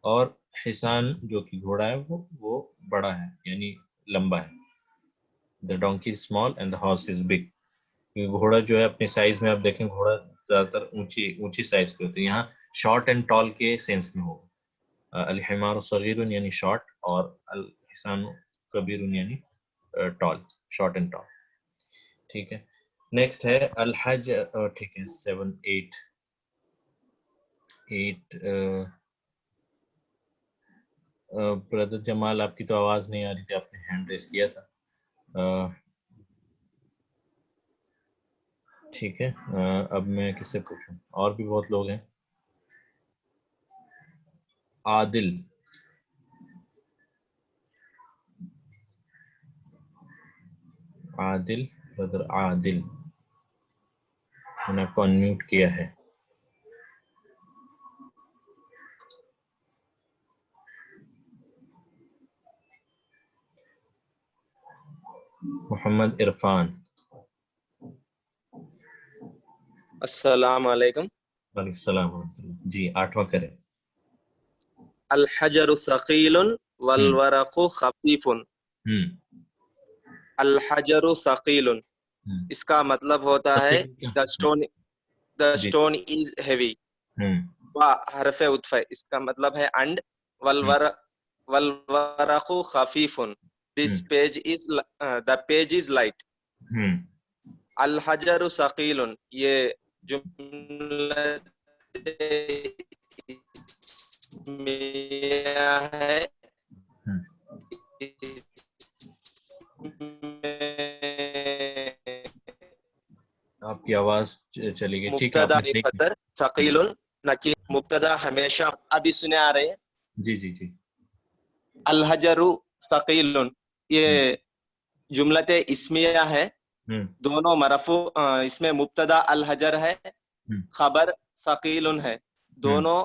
اور حصان جو کہ گھوڑا ہے وہ بڑا ہے یعنی لمبا ہے. the donkey is small and the horse is big. گھوڑا جو ہے اپنے سائز میں، آپ دیکھیں گھوڑا زیادہ تر اونچی سائز کے ہوتے ہیں، یہاں شارٹ اینڈ ٹال کے سینس میں ہوگا. الحمار صغیر یعنی شارٹ، اور الحصان کبیر یعنی ٹال، شارٹ اینڈ ٹال. ٹھیک ہے، نیکسٹ ہے الحج. ٹھیک ہے 7 8 برادر جمال، آپ کی تو آواز نہیں آ رہی تھی، آپ نے ہینڈ ریز کیا تھا. ٹھیک ہے، اب میں کس سے پوچھوں؟ اور بھی بہت لوگ ہیں. عادل، عادل، برادر عادل، میں نے آپ کو انمیوٹ کیا ہے. محمد عرفان. السلام علیکم. وعلیکم السلام ورحمۃ اللہ. جی 8واں کریں. الحجر ثقیل والورق خفیف. الحجر ثقیل، اس کا مطلب ہوتا ہے the stone is heavy. حرف عطف، اس کا مطلب ہے and. والورق خفیف، this page is the page is light. الحجر ثقیل، یہ جملہ ہے. آپ کی آواز چلی گئی. ٹھیک مبتدا مقدر ثقیل نکیر، مبتدا ہمیشہ. ابھی سنے آ رہے ہیں؟ جی جی جی. الحجر ثقیل یہ جملت اسمیہ ہے، دونوں مرفوع. اس میں مبتدا الحجر ہے، خبر ثقیل ہے، دونوں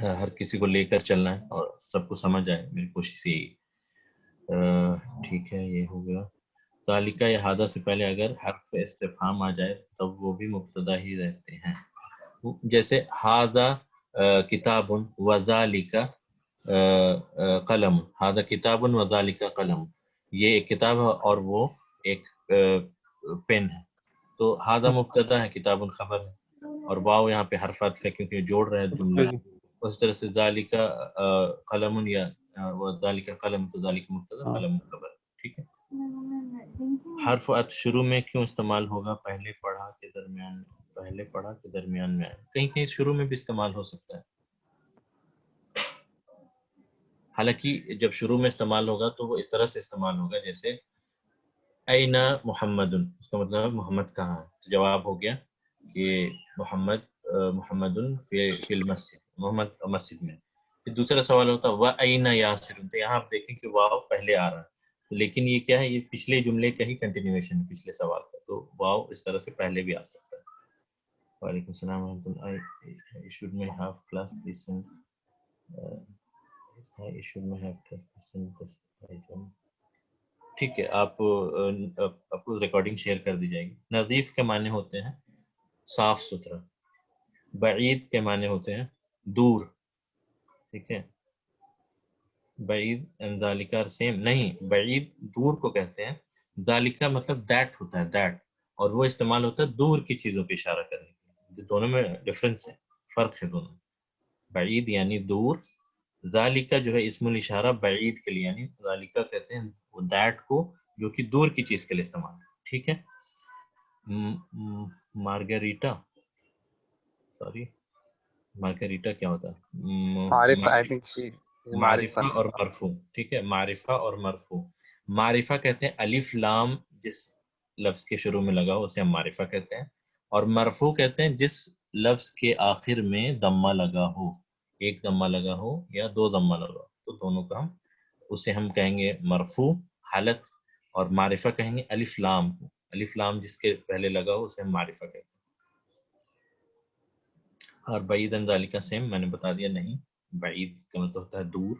ہر کسی کو لے کر چلنا ہے اور سب کو سمجھ آئے، میری کوشش یہی۔ ٹھیک ہے، یہ ہو گیا۔ ذالکہ یا ہادہ سے پہلے اگر حرف استفہام آ جائے تب وہ بھی مبتدا ہی رہتے ہیں، جیسے ہادہ کتاب و ذالکہ قلم، ہادہ کتاب و ذالکہ قلم، یہ ایک کتاب ہے اور وہ ایک پین ہے، تو ہادہ مبتدا ہے، کتاب خبر ہے، اور واو یہاں پہ حرف عطف ہے کیونکہ جوڑ رہا ہے جملہ۔ اس طرح سے ذالکہ قلم یا ذالکہ قلم، تو ذالکہ مبتدا قلم خبر، ٹھیک ہے۔ حرف عطف شروع میں کیوں استعمال ہوگا؟ پہلے پڑھا کے درمیان میں، پہلے پڑھا کے درمیان میں آئے، کہیں کہیں شروع میں بھی استعمال ہو سکتا ہے، حالانکہ جب شروع میں استعمال ہوگا تو وہ اس طرح سے استعمال ہوگا جیسے این محمد، اس کا مطلب محمد کہاں ہے، تو جواب ہو گیا کہ محمد فی المسجد، محمد مسجد میں۔ پھر دوسرا سوال ہوتا ہے وَأَيْنَ يَاسِرٌ، تو یہاں آپ دیکھیں کہ واو پہلے آ رہا ہے، لیکن یہ کیا ہے، یہ پچھلے جملے کا ہی کنٹینیویشن ہے، پچھلے سوال کا، تو واو اس طرح سے پہلے بھی آ سکتا ہے۔ وعلیکم السلام ورحمۃ اللہ۔ should may have class listen should may have class listen۔ ٹھیک ہے، آپ کو ریکارڈنگ شیئر کر دی جائے گی۔ نظیف کے معنی ہوتے ہیں صاف ستھرا، بعید کے معنی ہوتے ہیں دور، ٹھیک ہے۔ بعید اینڈ ذالکہ سیم نہیں، بعید دور کو کہتے ہیں، ذالکہ مطلب دیٹ ہوتا ہے، دیٹ، اور وہ استعمال ہوتا ہے دور کی چیزوں پہ اشارہ کرنے کے لیے، دونوں میں ڈفرنس ہے، فرق ہے دونوں۔ بعید یعنی دور، ذالکہ جو ہے اسم الاشارہ بعید کے لیے، یعنی ذالکہ کہتے ہیں وہ دیٹ کو جو کہ دور کی چیز کے لیے استعمال ہے، ٹھیک ہے۔ مارگریٹا، سوری مارگریٹا کیا ہوتا ہے؟ معرفہ اور مرفوع، ٹھیک ہے، معرفہ اور مرفوع۔ معرفہ کہتے ہیں الف لام جس لفظ کے شروع میں لگا ہو اسے ہم معرفہ کہتے ہیں، اور مرفوع کہتے ہیں جس لفظ کے آخر میں ضمہ لگا ہو، ایک ضمہ لگا ہو یا دو ضمہ لگا ہو، تو دونوں کا اسے ہم کہیں گے مرفوع حالت، اور معرفہ کہیں گے الف لام کو، الف لام جس کے پہلے لگا ہو اسے ہم معرفہ کہتے ہیں۔ اور بعیداً ذالکہ سیم میں نے بتا دیا نہیں، بعید کا مطلب ہوتا ہے دور،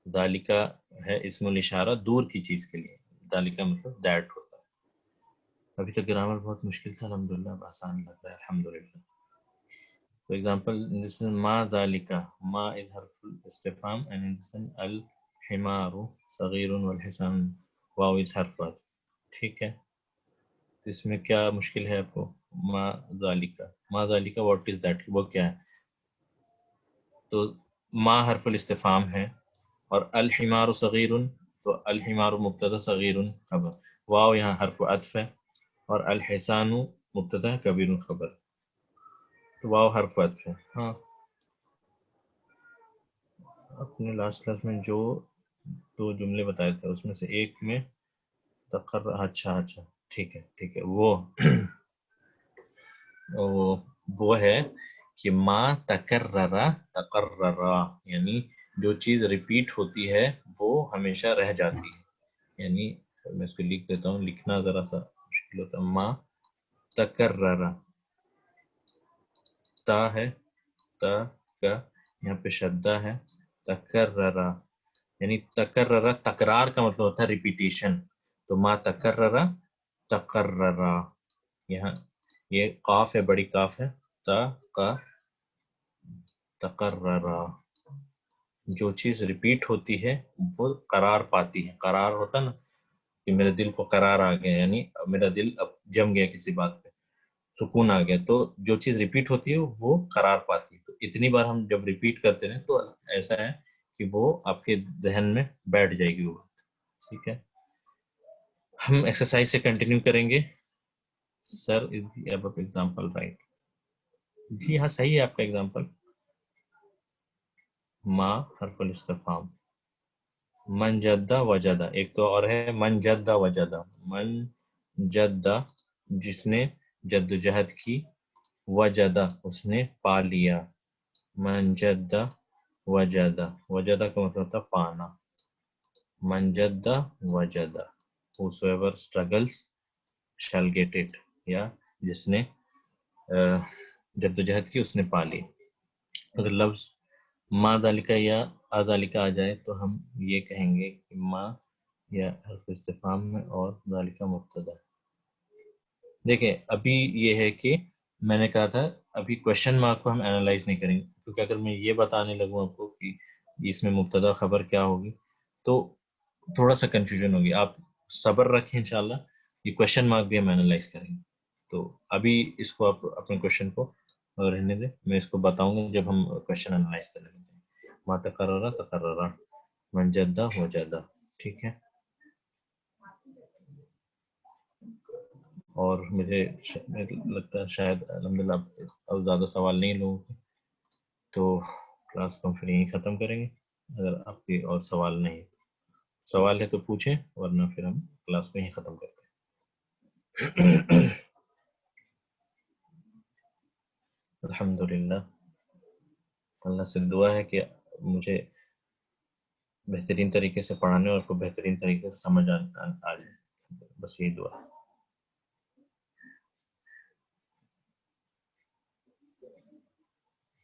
ذالکہ ہے اسم الاشارہ دور کی چیز کے لیے، ذالکہ مطلب دیٹ ہوتا ہے۔ ابھی تک گرامر بہت مشکل تھا، الحمدللہ اب آسان لگ رہا ہے الحمدللہ۔ For example, in this ما ذالکہ، ما is حرف الاستفہام and in this الحمار صغیر والحسان واو is حرف عطف، ٹھیک ہے۔ اس میں کیا مشکل ہے آپ کو؟ ما ذالکہ، ما ذالکہ what is that، وہ کیا ہے؟ تو ما حرف الاستفہام ہے، اور الحمار صغیر، تو الحمار مبتدا صغیر خبر، واو یہاں حرف عطف ہے، اور الحسان مبتدا کبیر خبر، تو واو حرف عطف ہے۔ ہاں اپنے لاسٹ کلاس میں جو دو جملے بتائے تھے اس میں سے ایک میں اچھا ٹھیک ہے، وہ ہے کہ ما تکرر، یعنی جو چیز ریپیٹ ہوتی ہے وہ ہمیشہ رہ جاتی ہے، یعنی میں اس کو لکھ دیتا ہوں، لکھنا ذرا سا مشکل ہوتا ہے۔ ما تکرر، تا ہے، تا کا یہاں پہ شدہ ہے، تکرر یعنی تکرر، تکرار کا مطلب ہوتا ہے ریپیٹیشن، تو ما تکرر تقرر، یہاں یہ قاف ہے، بڑی قاف ہے، تا کا تقرر، جو چیز ریپیٹ ہوتی ہے وہ قرار پاتی ہے، قرار ہوتا نا کہ میرے دل کو قرار آ گیا، یعنی میرا دل اب جم گیا کسی بات پہ، سکون آ گیا، تو جو چیز ریپیٹ ہوتی ہے وہ قرار پاتی ہے، تو اتنی بار ہم جب ریپیٹ کرتے رہیں تو ایسا ہے کہ وہ آپ کے ذہن میں بیٹھ جائے گی وہ بات، ٹھیک ہے۔ ہم ایکسرسائز سے کنٹینیو کریں گے۔ سر از دی ابو ایگزامپل رائٹ؟ جی ہاں صحیح ہے آپ کا ایگزامپل۔ ما حرف الاستفہام، من جدہ وجدہ، ایک تو اور ہے من جدہ وجدہ، من جدہ جس نے جدوجہد کی، وجدہ اس نے پا لیا، من جدہ وجدہ، وجدہ کا مطلب ہوتا پانا، من Jeddah وجدہ، whosoever struggles shall get it، یا جس نے جدوجہد کی اس نے پا لی۔ اگر لفظ ما ذالکا یا ذالکا آ جائے تو ہم یہ کہیں گے کہ ما یا حرف استفہام میں اور ذالکا مبتدا. دیکھیں ابھی یہ ہے کہ میں نے کہا تھا ابھی کوشچن مارک کو ہم اینالائز نہیں کریں گے، کیونکہ اگر میں یہ بتانے لگوں آپ کو کہ اس میں مبتدا خبر کیا ہوگی تو تھوڑا سا کنفیوژن ہوگی. آپ صبر رکھیں انشاءاللہ، یہ کوشچن مارک بھی ہم اینالائز کریں گے. تو ابھی اس کو آپ اپنے کوشچن کو رہنے دیں، میں اس کو بتاؤں گا جب ہم کوشچن اینالائز کریں گے. ما تقرر تقرر، من جدہ وجدہ، ٹھیک ہے. اور مجھے لگتا ہے شاید الحمدللہ اب زیادہ سوال نہیں لوگوں کے، تو کلاس کو ہم پھر یہیں ختم کریں گے. اگر آپ کے اور سوال نہیں، سوال ہے تو پوچھیں، ورنہ پھر ہم کلاس کو یہیں ختم کرتے ہیں. الحمدللہ، اللہ سے دعا ہے کہ مجھے بہترین طریقے سے پڑھانے اور کو بہترین طریقے سے سمجھ آ جائے، بس یہی دعا ہے.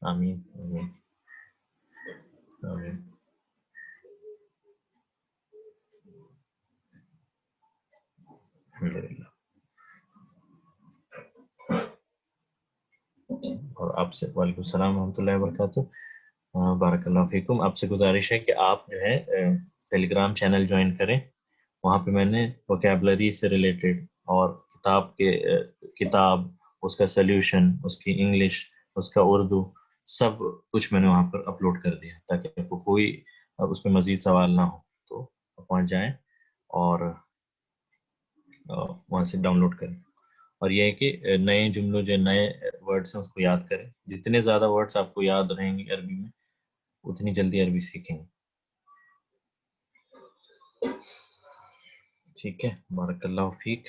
آمین آمین آمین. الحمدللہ. اور آپ سے وعلیکم السلام ورحمۃ اللہ وبرکاتہ. بارک اللہ فیکم. آپ سے گزارش ہے کہ آپ جو ہے ٹیلی گرام چینل جوائن کریں. وہاں پہ میں نے ووکیبلری سے ریلیٹڈ اور کتاب اس کا سلیوشن، اس کی انگلش، اس کا اردو، سب کچھ میں نے وہاں پر اپلوڈ کر دیا تاکہ آپ کو کوئی اس میں مزید سوال نہ ہو. تو پہنچ جائیں اور وہاں سے ڈاؤن لوڈ کریں. اور یہ ہے کہ نئے جملوں جو نئے ورڈس ہیں اس کو یاد کریں. جتنے زیادہ ورڈس آپ کو یاد رہیں گے عربی میں اتنی جلدی عربی سیکھیں گے. ٹھیک ہے، بارک اللہ فیک.